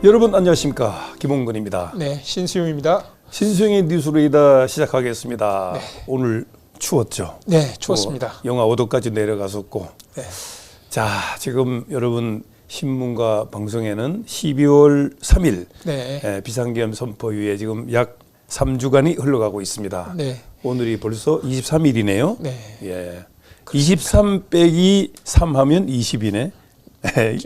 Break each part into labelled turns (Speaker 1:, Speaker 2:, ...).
Speaker 1: 여러분 안녕하십니까, 김홍근입니다.
Speaker 2: 네, 신수용입니다.
Speaker 1: 신수용의 뉴스레이더 시작하겠습니다.
Speaker 2: 네.
Speaker 1: 오늘 추웠죠?
Speaker 2: 네, 추웠습니다.
Speaker 1: 영하 5도까지 내려갔었고.
Speaker 2: 네.
Speaker 1: 자, 지금 여러분 신문과 방송에는 12월 3일
Speaker 2: 네.
Speaker 1: 비상계엄 선포 이후에 지금 약 3주간이 흘러가고 있습니다.
Speaker 2: 네.
Speaker 1: 오늘이 벌써 23일이네요.
Speaker 2: 네.
Speaker 1: 예. 23 빼기 3 하면 20이네.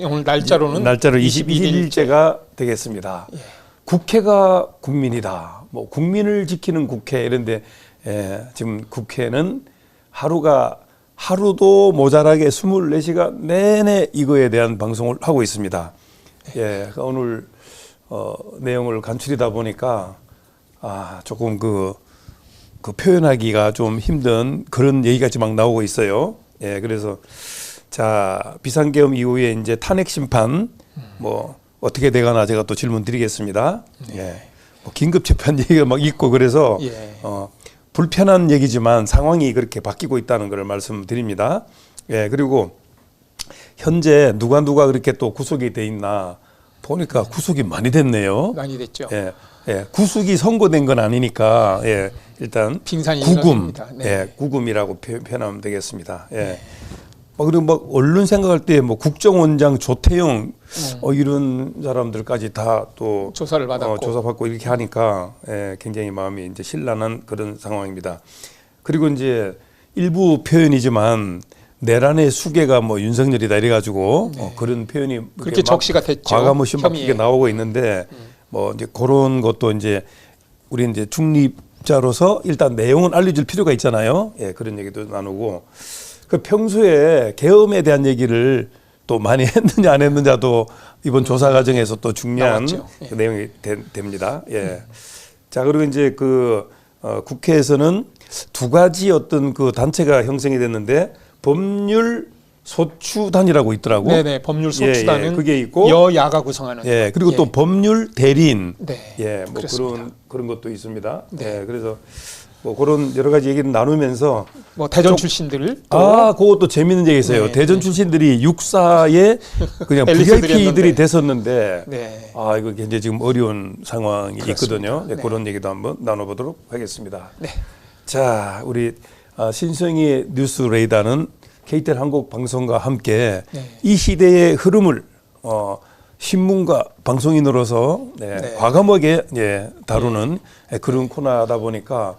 Speaker 2: 오늘 날짜로
Speaker 1: 22일째가 되겠습니다.
Speaker 2: 예.
Speaker 1: 국회가 국민이다. 뭐 국민을 지키는 국회 이런데 지금 국회는 하루도 모자라게 24시간 내내 이거에 대한 방송을 하고 있습니다. 예, 오늘 내용을 간추리다 보니까 조금 그 표현하기가 좀 힘든 그런 얘기가 지금 막 나오고 있어요. 예, 그래서 자, 비상계엄 이후에 이제 탄핵 심판 뭐 어떻게 되가나 제가 또 질문 드리겠습니다.
Speaker 2: 네.
Speaker 1: 예. 뭐 긴급 재판 얘기가 막 있고 그래서
Speaker 2: 예.
Speaker 1: 불편한 얘기지만 상황이 그렇게 바뀌고 있다는 걸 말씀드립니다. 예, 그리고 현재 누가 그렇게 또 구속이 돼 있나 보니까 구속이 많이 됐네요.
Speaker 2: 많이 됐죠.
Speaker 1: 예. 예, 구속이 선고된 건 아니니까 일단
Speaker 2: 빙산이
Speaker 1: 구금,
Speaker 2: 일어납니다. 네.
Speaker 1: 구금이라고 표현하면 되겠습니다. 그리고 막 언론 생각할 때 뭐 국정원장 조태영 이런 사람들까지 다 또
Speaker 2: 조사를 받았고
Speaker 1: 조사받고 이렇게 하니까 굉장히 마음이 이제 신란한 그런 상황입니다. 그리고 이제 일부 표현이지만 내란의 수괴가 뭐 윤석열이다 이래가지고 그런 표현이
Speaker 2: 그렇게 적시가 됐죠.
Speaker 1: 과감없이 막 이렇게 나오고 있는데 뭐 이제 그런 것도 이제 우리 이제 중립자로서 일단 내용은 알려줄 필요가 있잖아요. 예, 그런 얘기도 나누고 그 평소에 계엄에 대한 얘기를 또 많이 했느냐 안 했느냐도 이번 조사 과정에서 또 중요한 그 내용이 됩니다. 예. 자, 그리고 이제 국회에서는 두 가지 어떤 그 단체가 형성이 됐는데 법률 소추단이라고 있더라고.
Speaker 2: 네네, 법률 소추단은
Speaker 1: 그게 있고
Speaker 2: 여야가 구성하는.
Speaker 1: 그리고 또 법률 대리인.
Speaker 2: 네.
Speaker 1: 뭐 그런 것도 있습니다.
Speaker 2: 네.
Speaker 1: 그래서 뭐 그런 여러 가지 얘기를 나누면서
Speaker 2: 뭐 대전 출신들
Speaker 1: 그것도 재밌는 얘기 있어요.
Speaker 2: 네.
Speaker 1: 대전 출신들이 육사에 그냥 VIP들이 됐었는데
Speaker 2: 네.
Speaker 1: 이거 굉장히 지금 어려운 상황이
Speaker 2: 그렇습니다.
Speaker 1: 있거든요.
Speaker 2: 네.
Speaker 1: 그런 얘기도 한번 나눠보도록 하겠습니다.
Speaker 2: 네.
Speaker 1: 자, 우리 신성희 뉴스레이더는 KTN 한국방송과 함께 이 시대의 흐름을 신문과 방송인으로서 과감하게 다루는 그런 코너다 보니까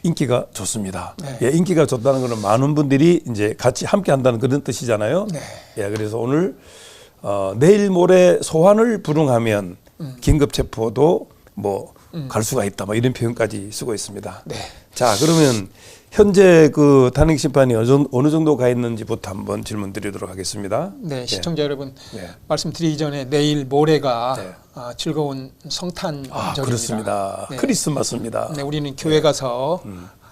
Speaker 1: 인기가 좋습니다. 인기가 좋다는 것은 많은 분들이 이제 같이 함께 한다는 그런 뜻이잖아요. 그래서 오늘 내일 모레 소환을 불응하면 긴급 체포도 뭐 갈 수가 있다. 뭐 이런 표현까지 쓰고 있습니다. 자, 그러면 현재 그 탄핵 심판이 어느 정도 가 있는지부터 한번 질문 드리도록 하겠습니다.
Speaker 2: 네, 시청자 여러분 말씀드리기 전에 내일 모레가 즐거운 성탄절입니다.
Speaker 1: 그렇습니다. 크리스마스입니다.
Speaker 2: 네, 우리는 교회 가서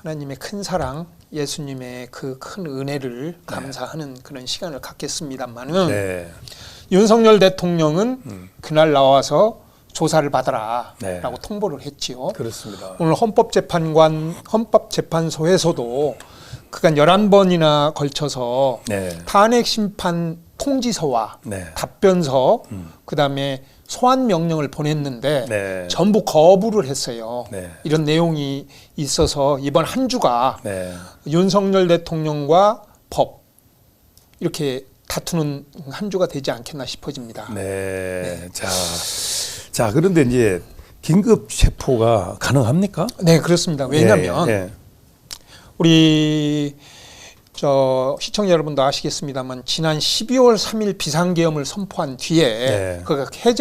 Speaker 2: 하나님의 큰 사랑, 예수님의 그 큰 은혜를 감사하는 그런 시간을 갖겠습니다만은 윤석열 대통령은 그날 나와서 조사를 받아라라고 통보를 했지요.
Speaker 1: 그렇습니다.
Speaker 2: 오늘 헌법재판소에서도 그간 11번이나 걸쳐서 탄핵 심판 통지서와 답변서 그다음에 소환 명령을 보냈는데 전부 거부를 했어요. 이런 내용이 있어서 이번 한 주가 윤석열 대통령과 법 이렇게 다투는 한 주가 되지 않겠나 싶어집니다.
Speaker 1: 자, 그런데 이제 긴급 체포가 가능합니까?
Speaker 2: 네, 그렇습니다. 왜냐하면 우리 시청자 여러분도 아시겠습니다만 지난 12월 3일 비상계엄을 선포한 뒤에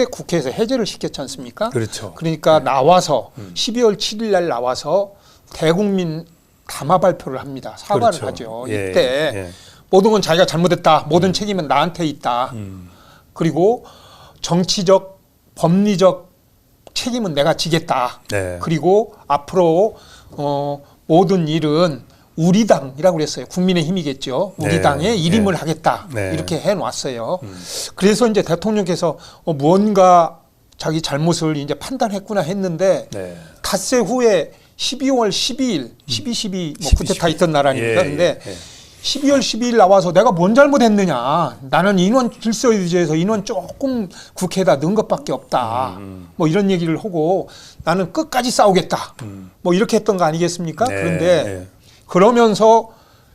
Speaker 2: 국회에서 해제를 시켰지 않습니까?
Speaker 1: 그렇죠.
Speaker 2: 그러니까 나와서 12월 7일 날 나와서 대국민 담화 발표를 합니다. 사과를 하죠. 이때 모든 건 자기가 잘못했다. 모든 책임은 나한테 있다. 그리고 정치적 법리적 책임은 내가 지겠다. 그리고 앞으로 모든 일은 우리 당이라고 그랬어요. 국민의힘이겠죠. 우리 당의 일임을 하겠다. 이렇게 해놨어요. 그래서 이제 대통령께서 무언가 자기 잘못을 이제 판단했구나 했는데 닷새 후에 12월 12일, 12.12 뭐 쿠데타 있던 나라니까. 근데 12월 12일 나와서 내가 뭔 잘못했느냐. 나는 인원 질서 유지에서 인원 조금 국회에다 넣은 것밖에 없다. 뭐 이런 얘기를 하고 나는 끝까지 싸우겠다. 뭐 이렇게 했던 거 아니겠습니까?
Speaker 1: 네,
Speaker 2: 그런데
Speaker 1: 네.
Speaker 2: 그러면서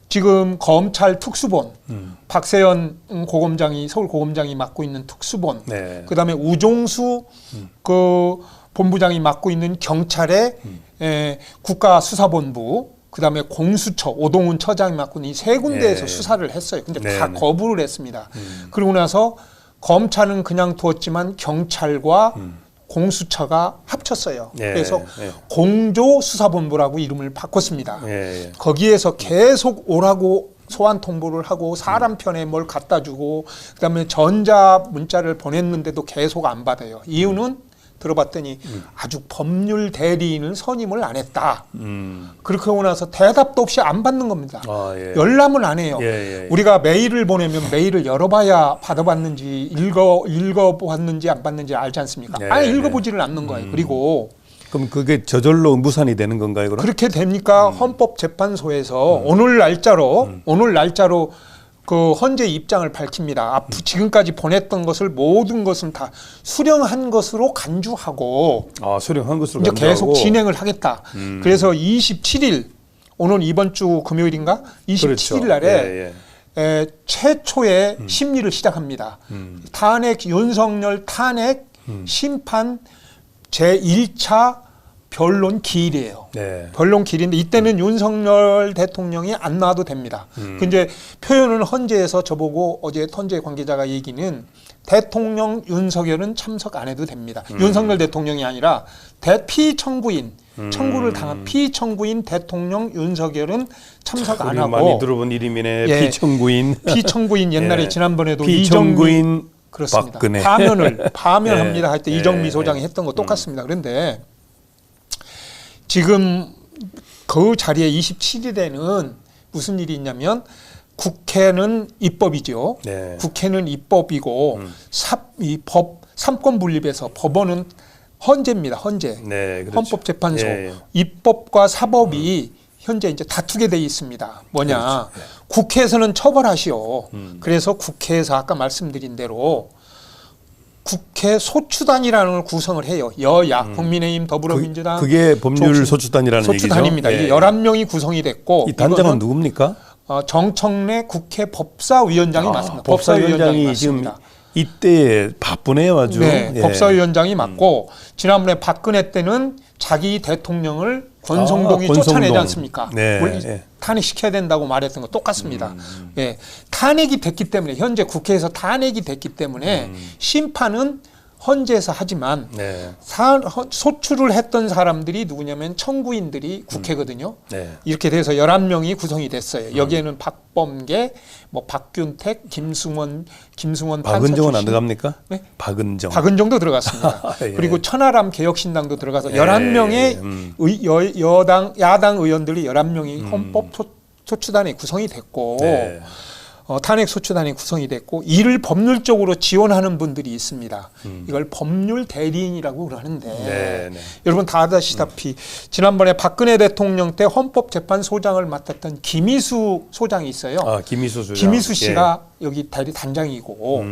Speaker 2: 지금 검찰 특수본 박세현 고검장이 서울 고검장이 맡고 있는 특수본
Speaker 1: 네.
Speaker 2: 그다음에 우종수 그 본부장이 맡고 있는 경찰의 국가수사본부 그다음에 공수처 오동훈 처장이 맡고 있는 이 세 군데에서
Speaker 1: 네.
Speaker 2: 수사를 했어요. 근데
Speaker 1: 네,
Speaker 2: 다
Speaker 1: 네.
Speaker 2: 거부를 했습니다. 그러고 나서 검찰은 그냥 두었지만 경찰과 공수처가 합쳤어요.
Speaker 1: 네,
Speaker 2: 그래서
Speaker 1: 네.
Speaker 2: 공조수사본부라고 이름을 바꿨습니다.
Speaker 1: 예, 예.
Speaker 2: 거기에서 계속 오라고 소환 통보를 하고 사람 편에 뭘 갖다 주고 그다음에 전자 문자를 보냈는데도 계속 안 받아요. 이유는 들어봤더니 아주 법률 대리인을 선임을 안 했다. 그렇게 하고 나서 대답도 없이 안 받는 겁니다.
Speaker 1: 아, 예.
Speaker 2: 열람은 안 해요.
Speaker 1: 예, 예, 예.
Speaker 2: 우리가 메일을 보내면 메일을 열어봐야 받아봤는지 읽어봤는지 안 봤는지 알지 않습니까?
Speaker 1: 네,
Speaker 2: 아예 읽어보지를 않는 거예요. 그리고
Speaker 1: 그럼 그게 저절로 무산이 되는 건가요, 그럼?
Speaker 2: 그렇게 됩니까? 헌법재판소에서 오늘 날짜로 그 헌재 입장을 밝힙니다. 지금까지 보냈던 것을 모든 것은 다 수령한 것으로 간주하고
Speaker 1: 아, 수령한 것으로
Speaker 2: 이제
Speaker 1: 간주하고.
Speaker 2: 계속 진행을 하겠다. 그래서 27일 오늘 이번 주 금요일인가? 27일
Speaker 1: 그렇죠.
Speaker 2: 날에
Speaker 1: 예,
Speaker 2: 최초의 심리를 시작합니다. 탄핵 윤석열 탄핵 심판 제1차 변론 기일이에요.
Speaker 1: 네.
Speaker 2: 변론 기일인데 이때는 윤석열 대통령이 안 나와도 됩니다. 근데 표현은 헌재에서 저보고 어제 헌재 관계자가 얘기는 대통령 윤석열은 참석 안 해도 됩니다. 윤석열 대통령이 아니라 피청구인 청구를 당한 피청구인 대통령 윤석열은 참석 안
Speaker 1: 우리
Speaker 2: 하고
Speaker 1: 많이 들어본 이름이네.
Speaker 2: 예.
Speaker 1: 피청구인.
Speaker 2: 피청구인 옛날에
Speaker 1: 예.
Speaker 2: 지난번에도
Speaker 1: 피청구인
Speaker 2: 그렇습니다.
Speaker 1: 박근혜.
Speaker 2: 파면합니다 할 때
Speaker 1: 예.
Speaker 2: 이정미 소장이 했던 거 똑같습니다. 그런데 지금 그 자리에 27일에는 무슨 일이 있냐면 국회는 입법이죠.
Speaker 1: 네.
Speaker 2: 국회는 입법이고 삼권 분립에서 법원은 헌재입니다. 헌재.
Speaker 1: 네, 그렇죠.
Speaker 2: 헌법재판소.
Speaker 1: 예, 예.
Speaker 2: 입법과 사법이 현재 이제 다투게 돼 있습니다. 뭐냐?
Speaker 1: 그렇죠.
Speaker 2: 국회에서는 처벌하시오. 그래서 국회에서 아까 말씀드린 대로 국회 소추단이라는 걸 구성을 해요. 여야, 국민의힘, 더불어민주당.
Speaker 1: 그게 법률 소추단이라는 얘기죠.
Speaker 2: 소추단입니다.
Speaker 1: 예.
Speaker 2: 이게 11명이 구성이 됐고
Speaker 1: 이 단장은
Speaker 2: 이거는
Speaker 1: 누굽니까?
Speaker 2: 정청래 국회 법사위원장이 맞습니다.
Speaker 1: 법사위원장이 지금
Speaker 2: 맞습니다.
Speaker 1: 이때에 바쁘네요, 아주.
Speaker 2: 네,
Speaker 1: 예.
Speaker 2: 법사위원장이 맞고 지난번에 박근혜 때는 자기 대통령을 권성동이
Speaker 1: 권성동.
Speaker 2: 쫓아내지 않습니까?
Speaker 1: 네,
Speaker 2: 원래
Speaker 1: 예.
Speaker 2: 탄핵시켜야 된다고 말했던 거 똑같습니다. 예, 탄핵이 됐기 때문에 현재 국회에서 탄핵이 됐기 때문에 심판은 헌재에서 하지만
Speaker 1: 네.
Speaker 2: 소추를 했던 사람들이 누구냐면 청구인들이 국회거든요.
Speaker 1: 네.
Speaker 2: 이렇게 돼서 11명이 구성이 됐어요. 여기에는 박범계, 뭐 박균택, 김승원 판사
Speaker 1: 박은정은 안
Speaker 2: 출신.
Speaker 1: 들어갑니까?
Speaker 2: 네?
Speaker 1: 박은정도
Speaker 2: 들어갔습니다.
Speaker 1: 예.
Speaker 2: 그리고 천하람 개혁신당도 들어가서
Speaker 1: 예,
Speaker 2: 11명의 야당 의원들이 11명이 헌법 소추단에 구성이 됐고
Speaker 1: 네.
Speaker 2: 탄핵 소추단이 구성이 됐고 이를 법률적으로 지원하는 분들이 있습니다. 이걸 법률 대리인이라고 그러는데
Speaker 1: 네, 네.
Speaker 2: 여러분 다 아시다시피 지난번에 박근혜 대통령 때 헌법재판소장을 맡았던 김희수 소장이 있어요.
Speaker 1: 아, 김희수 소장.
Speaker 2: 김희수 씨가 여기 대리 단장이고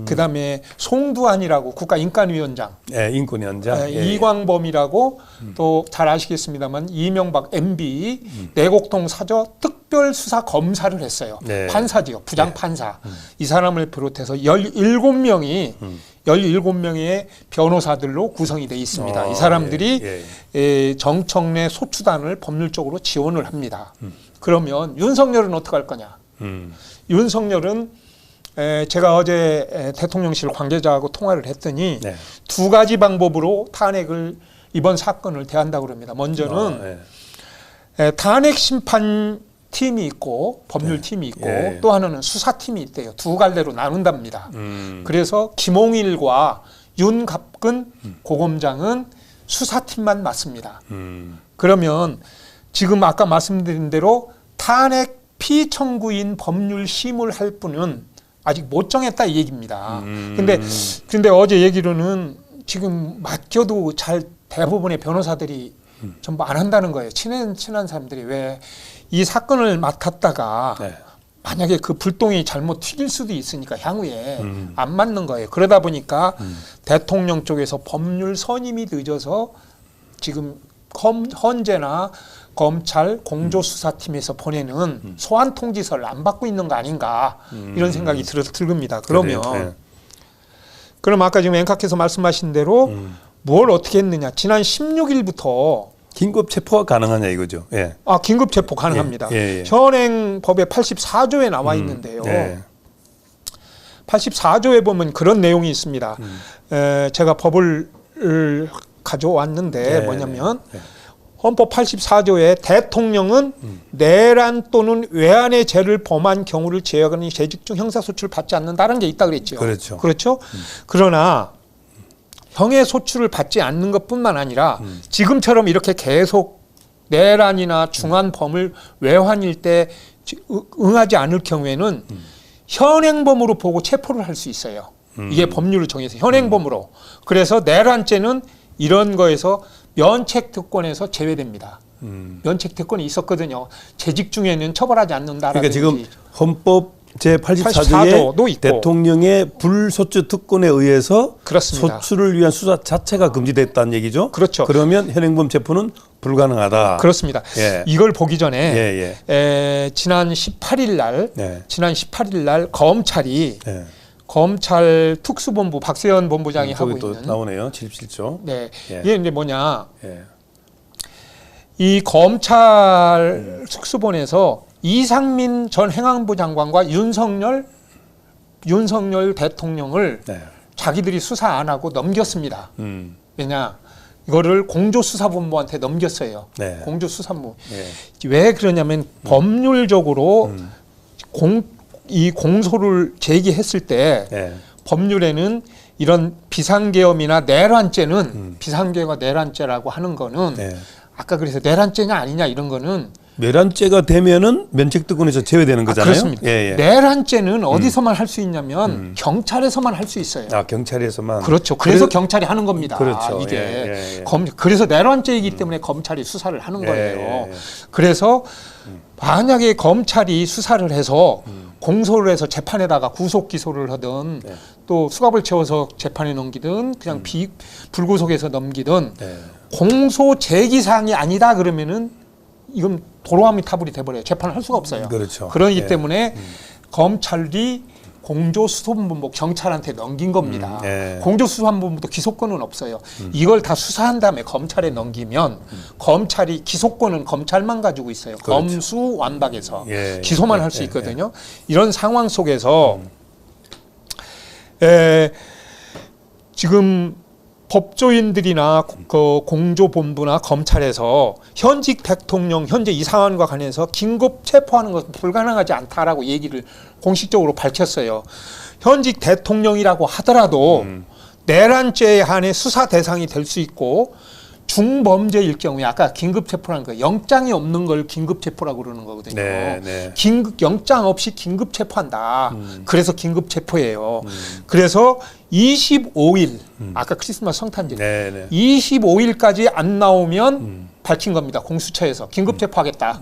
Speaker 2: 그다음에 송두환이라고 국가인권위원장,
Speaker 1: 예, 인권위원장. 예.
Speaker 2: 이광범이라고 또 잘 아시겠습명만 이명박 MB 내곡동 사저 특별수사 검사를 했어요.
Speaker 1: 네.
Speaker 2: 판사지요, 부장 판사. 이 사람을 비롯해서 17명의 변호사들로 구성이 돼 있습니다. 이 사람들이 정청래 소추단을 법률적으로 지원을 합니다. 그러면 윤석열은 어떻게 할 거냐? 윤석열은 제가 어제 대통령실 관계자하고 통화를 했더니
Speaker 1: 네.
Speaker 2: 두 가지 방법으로 탄핵을 이번 사건을 대한다고 합니다. 먼저는 탄핵 심판 팀이 있고 법률 팀이 있고
Speaker 1: 예.
Speaker 2: 또 하나는 수사팀이 있대요. 두 갈래로 나눈답니다. 그래서 김홍일과 윤갑근 고검장은 수사팀만 맡습니다. 그러면 지금 아까 말씀드린 대로 탄핵 피청구인 법률 심을 할 분은 아직 못 정했다 이 얘기입니다. 근데 어제 얘기로는 지금 맡겨도 잘 대부분의 변호사들이 전부 안 한다는 거예요. 친한 사람들이 왜 이 사건을 맡았다가
Speaker 1: 네.
Speaker 2: 만약에 그 불똥이 잘못 튀길 수도 있으니까 향후에 안 맞는 거예요. 그러다 보니까 대통령 쪽에서 법률 선임이 늦어서 지금 헌재나 검찰 공조수사팀에서 보내는 소환 통지서를 안 받고 있는 거 아닌가 이런 생각이 들겁니다. 그러면
Speaker 1: 네.
Speaker 2: 그럼 아까 지금 앵카께서 말씀하신 대로 뭘 어떻게 했느냐. 지난 16일부터
Speaker 1: 긴급 체포가 가능하냐 이거죠. 예.
Speaker 2: 긴급 체포 가능합니다.
Speaker 1: 예.
Speaker 2: 현행법의 84조에 나와 있는데요.
Speaker 1: 예.
Speaker 2: 84조에 보면 그런 내용이 있습니다. 제가 법을 가져왔는데 뭐냐면 헌법 84조에 대통령은 내란 또는 외환의 죄를 범한 경우를 제외하는 재직 중 형사소출을 받지 않는다는 게 있다 그랬죠.
Speaker 1: 그렇죠.
Speaker 2: 그러나 형해소출을 받지 않는 것뿐만 아니라 지금처럼 이렇게 계속 내란이나 중환범을 외환일 때 응하지 않을 경우에는 현행범으로 보고 체포를 할 수 있어요. 이게 법률을 정해서 현행범으로. 그래서 내란죄는 이런 거에서 면책특권에서 제외됩니다. 면책특권이 있었거든요. 재직 중에는 처벌하지 않는다라는.
Speaker 1: 그러니까 지금 헌법 제84조에
Speaker 2: 있고.
Speaker 1: 대통령의 불소추 특권에 의해서
Speaker 2: 그렇습니다.
Speaker 1: 소추를 위한 수사 자체가 금지됐다는 얘기죠.
Speaker 2: 그렇죠.
Speaker 1: 그러면 현행범 체포는 불가능하다.
Speaker 2: 그렇습니다.
Speaker 1: 예.
Speaker 2: 이걸 보기 전에 지난 18일 날 검찰이 검찰 특수본부 박세현 본부장이 하고
Speaker 1: 또
Speaker 2: 있는
Speaker 1: 나오네요. 77조.
Speaker 2: 네.
Speaker 1: 예.
Speaker 2: 이게 이제 뭐냐? 이 검찰 특수본에서 이상민 전 행안부 장관과 윤석열 대통령을 자기들이 수사 안 하고 넘겼습니다. 왜냐? 이거를 공조수사본부한테 넘겼어요. 공조수사본부. 왜 그러냐면 법률적으로 이 공소를 제기했을 때 법률에는 이런 비상계엄이나 내란죄는 비상계엄과 내란죄라고 하는 거는 아까 그래서 내란죄냐 아니냐 이런 거는
Speaker 1: 내란죄가 되면은 면책특권에서 제외되는 거잖아요.
Speaker 2: 그렇습니다. 내란죄는 어디서만 할 수 있냐면 경찰에서만 할 수 있어요.
Speaker 1: 경찰에서만.
Speaker 2: 그렇죠. 그래서 경찰이 하는 겁니다.
Speaker 1: 그렇죠.
Speaker 2: 이게 그래서 내란죄이기 때문에 검찰이 수사를 하는 거예요. 그래서 만약에 검찰이 수사를 해서 공소를 해서 재판에다가 구속 기소를 하든 또 수갑을 채워서 재판에 넘기든 그냥 불구속해서 넘기든 공소 제기 사항이 아니다 그러면은 이건 도로아미 타불이 돼버려요. 재판을 할 수가 없어요.
Speaker 1: 그렇죠.
Speaker 2: 그러기 때문에 검찰이 공조수사본부 경찰한테 넘긴 겁니다. 공조수사본부도 기소권은 없어요. 이걸 다 수사한 다음에 검찰에 넘기면 검찰이 기소권은 검찰만 가지고 있어요.
Speaker 1: 그렇죠.
Speaker 2: 검수완박에서 기소만 할 수 있거든요. 이런 상황 속에서 지금 법조인들이나 그 공조본부나 검찰에서 현직 대통령 현재 이 상황과 관해서 긴급 체포하는 것은 불가능하지 않다라고 얘기를 공식적으로 밝혔어요. 현직 대통령이라고 하더라도 내란죄에 한해 수사 대상이 될 수 있고 중범죄일 경우에 아까 긴급 체포라는 거 영장이 없는 걸 긴급 체포라고 그러는 거거든요. 영장 없이 긴급 체포한다. 그래서 긴급 체포예요. 그래서 25일 아까 크리스마스 성탄절 25일까지 안 나오면 밝힌 겁니다. 공수처에서 긴급 체포하겠다.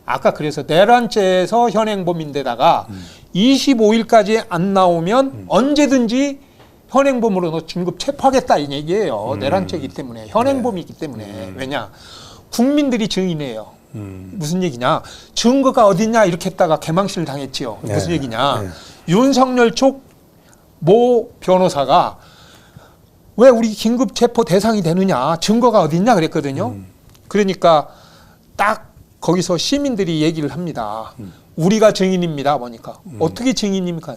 Speaker 2: 아까 그래서 내란죄에서 현행범인데다가 25일까지 안 나오면 언제든지 현행범으로 너 긴급 체포하겠다 이 얘기예요. 내란죄이기 때문에 현행범이기 때문에 왜냐 국민들이 증인이에요. 무슨 얘기냐 증거가 어딨냐 이렇게 했다가 개망신을 당했지요. 무슨 얘기냐 윤석열 쪽 모 변호사가 왜 우리 긴급 체포 대상이 되느냐 증거가 어딨냐 그랬거든요. 그러니까 딱 거기서 시민들이 얘기를 합니다. 우리가 증인입니다. 보니까 어떻게 증인입니까?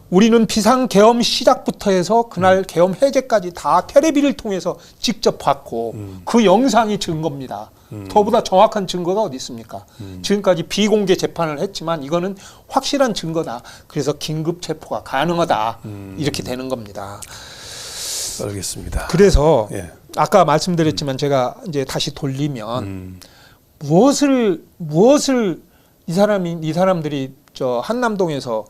Speaker 2: 우리는 비상계엄 시작부터 해서 그날 계엄 해제까지 다 텔레비를 통해서 직접 봤고 그 영상이 증거입니다. 더보다 정확한 증거가 어디 있습니까? 지금까지 비공개 재판을 했지만 이거는 확실한 증거다. 그래서 긴급 체포가 가능하다. 이렇게 되는 겁니다.
Speaker 1: 알겠습니다.
Speaker 2: 그래서 아까 말씀드렸지만 제가 이제 다시 돌리면 무엇을 이 사람들이 저 한남동에서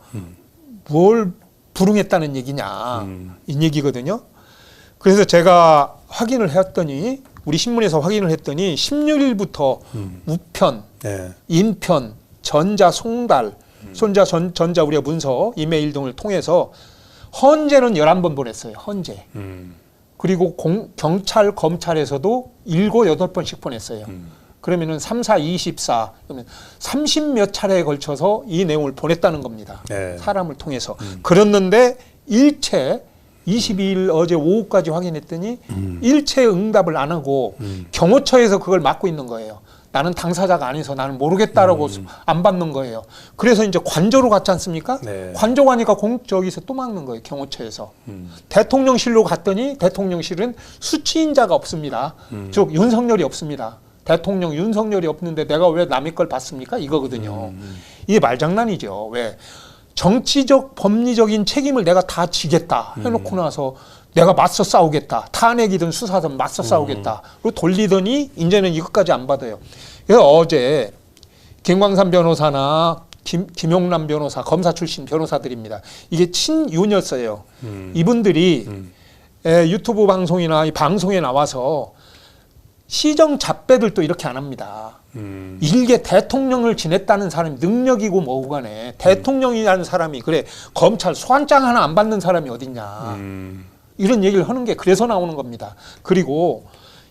Speaker 2: 뭘 불응했다는 얘기냐 이 얘기거든요. 그래서 제가 확인을 했더니 우리 신문에서 확인을 했더니 16일부터 우편, 인편, 전자, 송달 전자 우리가 문서, 이메일 등을 통해서 헌재는 11번 보냈어요. 헌재. 그리고 경찰, 검찰에서도 7, 8번씩 보냈어요. 그러면은 3, 4, 24, 그러면 30몇 차례에 걸쳐서 이 내용을 보냈다는 겁니다.
Speaker 1: 네.
Speaker 2: 사람을 통해서. 그랬는데 일체 22일 어제 오후까지 확인했더니 일체 응답을 안 하고 경호처에서 그걸 맡고 있는 거예요. 나는 당사자가 아니서 나는 모르겠다라고 안 받는 거예요. 그래서 이제 관저로 갔지 않습니까?
Speaker 1: 네.
Speaker 2: 관저 가니까 저기서 또 막는 거예요. 경호처에서. 대통령실로 갔더니 대통령실은 수치인자가 없습니다. 즉 윤석열이 없습니다. 대통령 윤석열이 없는데 내가 왜 남의 걸 받습니까? 이거거든요. 이게 말장난이죠. 왜? 정치적 법리적인 책임을 내가 다 지겠다 해놓고 나서 내가 맞서 싸우겠다. 탄핵이든 수사든 맞서 싸우겠다. 그리고 돌리더니 이제는 이것까지 안 받아요. 그래서 어제 김광삼 변호사나 김용남 변호사, 검사 출신 변호사들입니다. 이게 친윤이었어요. 이분들이 유튜브 방송이나 이 방송에 나와서 시정 잡배들도 이렇게 안 합니다. 일개 대통령을 지냈다는 사람이 능력이고 뭐고 간에 대통령이라는 사람이 그래 검찰 소환장 하나 안 받는 사람이 어딨냐. 이런 얘기를 하는 게 그래서 나오는 겁니다. 그리고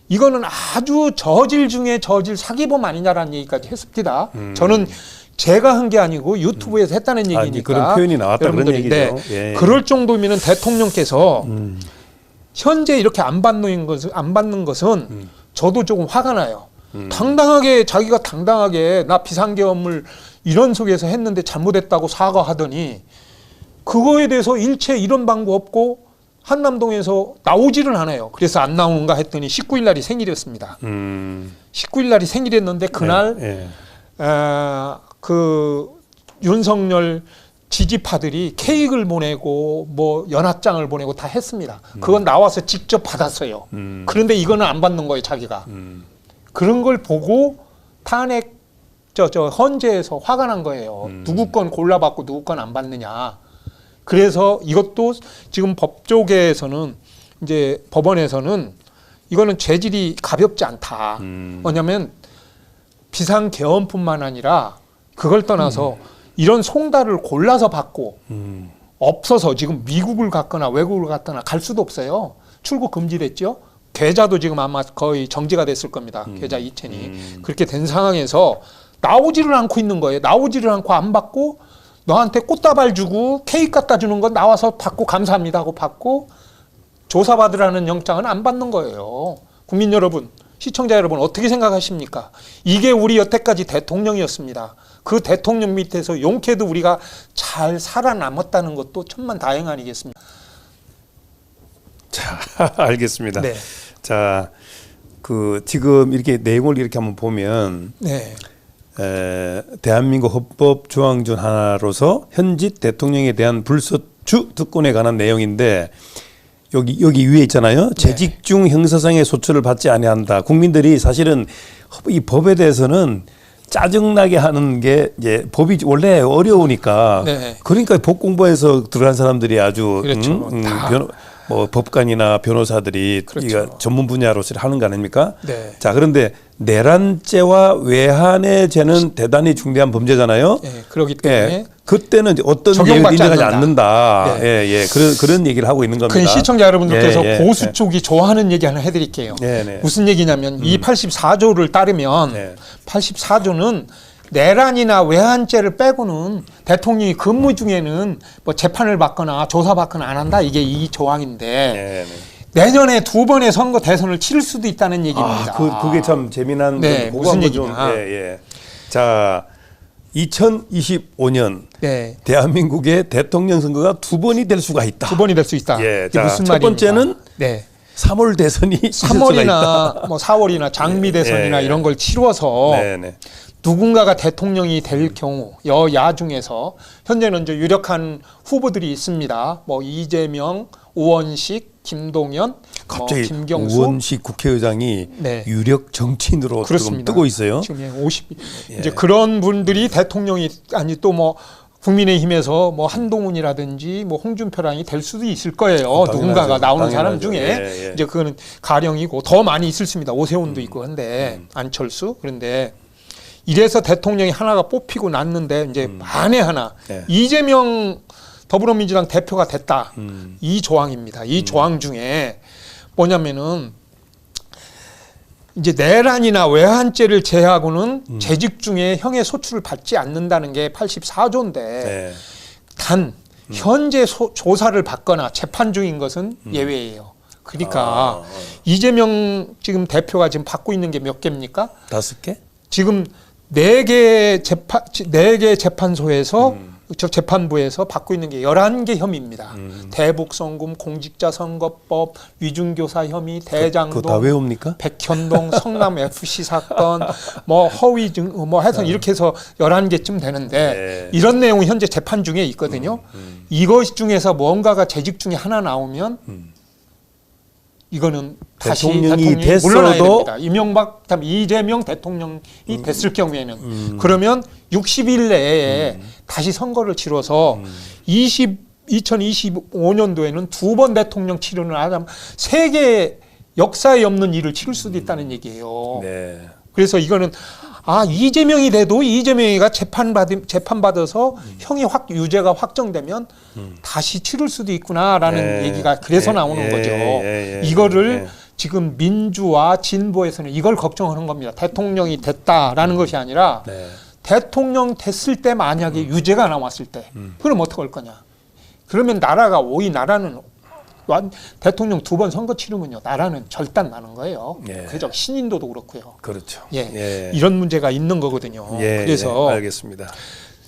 Speaker 2: 이거는 아주 저질 중에 저질 사기범 아니냐라는 얘기까지 했습니다. 저는 제가 한 게 아니고 유튜브에서 했다는 얘기니까.
Speaker 1: 그런 표현이 나왔다 그런 얘기죠.
Speaker 2: 네,
Speaker 1: 예.
Speaker 2: 그럴 정도면 대통령께서 현재 이렇게 안 받는 것은 저도 조금 화가 나요. 당당하게 자기가 당당하게 나 비상계엄을 이런 속에서 했는데 잘못했다고 사과하더니 그거에 대해서 일체 이런 방법 없고 한남동에서 나오지를 않아요. 그래서 안 나오는가 했더니 19일 날이 생일이었습니다. 19일 날이 생일이었는데 그날
Speaker 1: 네,
Speaker 2: 그 윤석열 지지파들이 케이크를 보내고 뭐 연합장을 보내고 다 했습니다. 그건 나와서 직접 받았어요. 그런데 이거는 안 받는 거예요, 자기가. 그런 걸 보고 탄핵 헌재에서 화가 난 거예요. 누구 건 골라받고 누구 건 안 받느냐. 그래서 이것도 지금 법조계에서는 이제 법원에서는 이거는 죄질이 가볍지 않다. 뭐냐면 비상계엄뿐만 아니라 그걸 떠나서 이런 송달을 골라서 받고 없어서 지금 미국을 갔거나 외국을 갔거나 갈 수도 없어요. 출국 금지됐죠. 계좌도 지금 아마 거의 정지가 됐을 겁니다. 계좌 이체니. 그렇게 된 상황에서 나오지를 않고 있는 거예요. 나오지를 않고 안 받고 너한테 꽃다발 주고 케이크 갖다 주는 건 나와서 받고 감사합니다 하고 받고 조사받으라는 영장은 안 받는 거예요. 국민 여러분, 시청자 여러분 어떻게 생각하십니까? 이게 우리 여태까지 대통령이었습니다. 그 대통령 밑에서 용케도 우리가 잘 살아남았다는 것도 천만다행 아니겠습니까?
Speaker 1: 자, 알겠습니다.
Speaker 2: 네.
Speaker 1: 자, 그 지금 이렇게 내용을 이렇게 한번 보면
Speaker 2: 네.
Speaker 1: 대한민국 헌법 조항 중 하나로서 현직 대통령에 대한 불소추 특권에 관한 내용인데 여기 위에 있잖아요.
Speaker 2: 네.
Speaker 1: 재직 중 형사상의 소추를 받지 아니한다. 국민들이 사실은 이 법에 대해서는 짜증나게 하는 게 이제 법이 원래 어려우니까
Speaker 2: 네.
Speaker 1: 그러니까 법 공부해서 들어간 사람들이 아주
Speaker 2: 그렇죠.
Speaker 1: 뭐 법관이나 변호사들이
Speaker 2: 그렇죠.
Speaker 1: 이거 전문 분야로서 하는 거 아닙니까?
Speaker 2: 네.
Speaker 1: 자, 그런데 내란죄와 외환의 죄는 대단히 중대한 범죄잖아요.
Speaker 2: 네, 그렇기 때문에
Speaker 1: 예, 그때는 이제 어떤 예외도
Speaker 2: 적용받지
Speaker 1: 인정하지
Speaker 2: 않는다.
Speaker 1: 않는다.
Speaker 2: 네.
Speaker 1: 예, 그런 얘기를 하고 있는 겁니다.
Speaker 2: 그 시청자 여러분들께서
Speaker 1: 예,
Speaker 2: 보수 쪽이 좋아하는 얘기 하나 해드릴게요.
Speaker 1: 네.
Speaker 2: 무슨 얘기냐면 이 84조를 따르면
Speaker 1: 네.
Speaker 2: 84조는 내란이나 외환죄를 빼고는 대통령이 근무 중에는 뭐 재판을 받거나 조사받거나 안 한다. 이게 이 조항인데
Speaker 1: 네.
Speaker 2: 내년에 2번의 선거 대선을 치를 수도 있다는 얘기입니다.
Speaker 1: 그게 참 재미난
Speaker 2: 네,
Speaker 1: 그거
Speaker 2: 무슨
Speaker 1: 한번 좀,
Speaker 2: 얘기냐.
Speaker 1: 예. 자, 2025년
Speaker 2: 네.
Speaker 1: 대한민국의 대통령 선거가 2번이 될 수가 있다.
Speaker 2: 2번이 될 수 있다.
Speaker 1: 예,
Speaker 2: 이게
Speaker 1: 자,
Speaker 2: 무슨
Speaker 1: 첫
Speaker 2: 말입니까?
Speaker 1: 번째는
Speaker 2: 네.
Speaker 1: 3월 대선이 있을 수가 있다.
Speaker 2: 3월이나 뭐 4월이나 장미 대선이나
Speaker 1: 예.
Speaker 2: 이런 걸 치러서
Speaker 1: 네.
Speaker 2: 누군가가 대통령이 될 경우 여야 중에서 현재는 이제 유력한 후보들이 있습니다. 뭐 이재명, 우원식, 김동연,
Speaker 1: 갑자기
Speaker 2: 김경수.
Speaker 1: 우원식 국회의장이
Speaker 2: 네.
Speaker 1: 유력 정치인으로 지금
Speaker 2: 그렇습니다.
Speaker 1: 뜨고 있어요.
Speaker 2: 지금 50 이제 그런 분들이 대통령이 아니 또 뭐 국민의힘에서 뭐 한동훈이라든지 뭐 홍준표랑이 될 수도 있을 거예요.
Speaker 1: 당연하죠.
Speaker 2: 누군가가 나오는 사람
Speaker 1: 당연하죠.
Speaker 2: 중에
Speaker 1: 예.
Speaker 2: 이제 그거는 가령이고 더 많이 있을 수입니다. 오세훈도 있고 한데 안철수. 그런데 이래서 대통령이 하나가 뽑히고 났는데 이제 만에 하나
Speaker 1: 네.
Speaker 2: 이재명 더불어민주당 대표가 됐다. 이 조항입니다. 이 조항 중에 뭐냐면은 이제 내란이나 외환죄를 제하고는 재직 중에 형의 소출을 받지 않는다는 게 84조인데
Speaker 1: 네.
Speaker 2: 단 현재 조사를 받거나 재판 중인 것은 예외예요. 그러니까 이재명 지금 대표가 지금 받고 있는 게 몇 개입니까?
Speaker 1: 5개?
Speaker 2: 지금 4개 재판소에서 저 재판부에서 받고 있는 게 11개 혐의입니다. 대북송금, 공직자선거법, 위중교사 혐의, 대장동,
Speaker 1: 그거 다 외웁니까?
Speaker 2: 백현동, 성남 FC 사건, 뭐 허위 증, 뭐 해서 이렇게 해서 11개쯤 되는데
Speaker 1: 네.
Speaker 2: 이런 내용이 현재 재판 중에 있거든요. 이것 중에서 뭔가가 재직 중에 하나 나오면 이거는 다시
Speaker 1: 대통령이
Speaker 2: 대통령이 물러나야
Speaker 1: 됐어도
Speaker 2: 됩니다. 이명박, 다음 이재명 대통령이 됐을 경우에는 그러면 60일 내에 다시 선거를 치러서 2025년도에는 2번 대통령 치르는 하자면 세계 역사에 없는 일을 치를 수도 있다는 얘기예요.
Speaker 1: 네.
Speaker 2: 그래서 이거는 이재명이 돼도 이재명이가 재판받아서 형이 유죄가 확정되면 다시 치를 수도 있구나라는 얘기가 그래서 나오는 거죠. 이거를 지금 민주와 진보에서는 이걸 걱정하는 겁니다. 대통령이 됐다라는 것이 아니라 대통령 됐을 때 만약에 유죄가 나왔을 때 그럼 어떡할 거냐. 그러면 나라는 대통령 2번 선거 치르면요 나라는 절단 나는 거예요. 그죠? 신인도도 그렇고요.
Speaker 1: 그렇죠.
Speaker 2: 이런 문제가 있는 거거든요. 그래서
Speaker 1: 알겠습니다.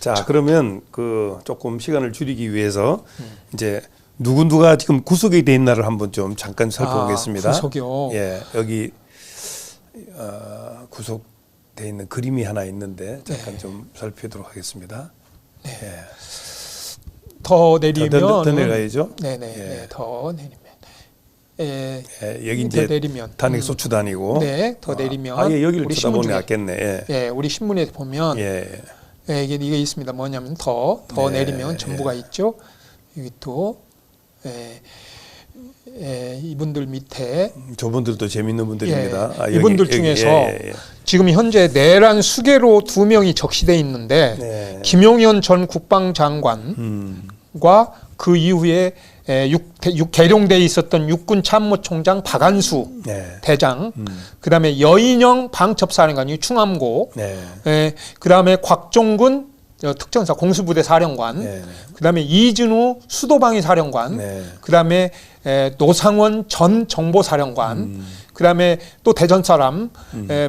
Speaker 1: 자, 그러면 그 조금 시간을 줄이기 위해서 이제 누가 지금 구속이 돼 있나를 한번 좀 잠깐 살펴보겠습니다.
Speaker 2: 구속이요.
Speaker 1: 여기 구속돼 있는 그림이 하나 있는데 잠깐 좀 살펴보도록 하겠습니다.
Speaker 2: 더 내리면
Speaker 1: 더 내려가야죠.
Speaker 2: 네네. 더 내리면.
Speaker 1: 여기 이제
Speaker 2: 더 내리면
Speaker 1: 단핵 소추단이고.
Speaker 2: 더 내리면.
Speaker 1: 여기를
Speaker 2: 우리
Speaker 1: 쳐다보면
Speaker 2: 신문
Speaker 1: 낫겠네.
Speaker 2: 우리 신문에 보면 이게 있습니다. 뭐냐면 더 내리면 정부가 있죠. 여기 또 이분들 밑에
Speaker 1: 저분들도 재밌는 분들입니다.
Speaker 2: 이분들 중에서 지금 현재 내란 수괴로 2명이 적시돼 있는데 김용현 전 국방장관과 그 이후에 계룡대에 있었던 육군 참모총장 박안수 대장, 그다음에 여인영 방첩사령관이 충암고, 그다음에 곽종근 특전사 공수부대 사령관, 그다음에 이진우 수도방위 사령관, 그다음에 노상원 전 정보사령관, 그다음에 또 대전 사람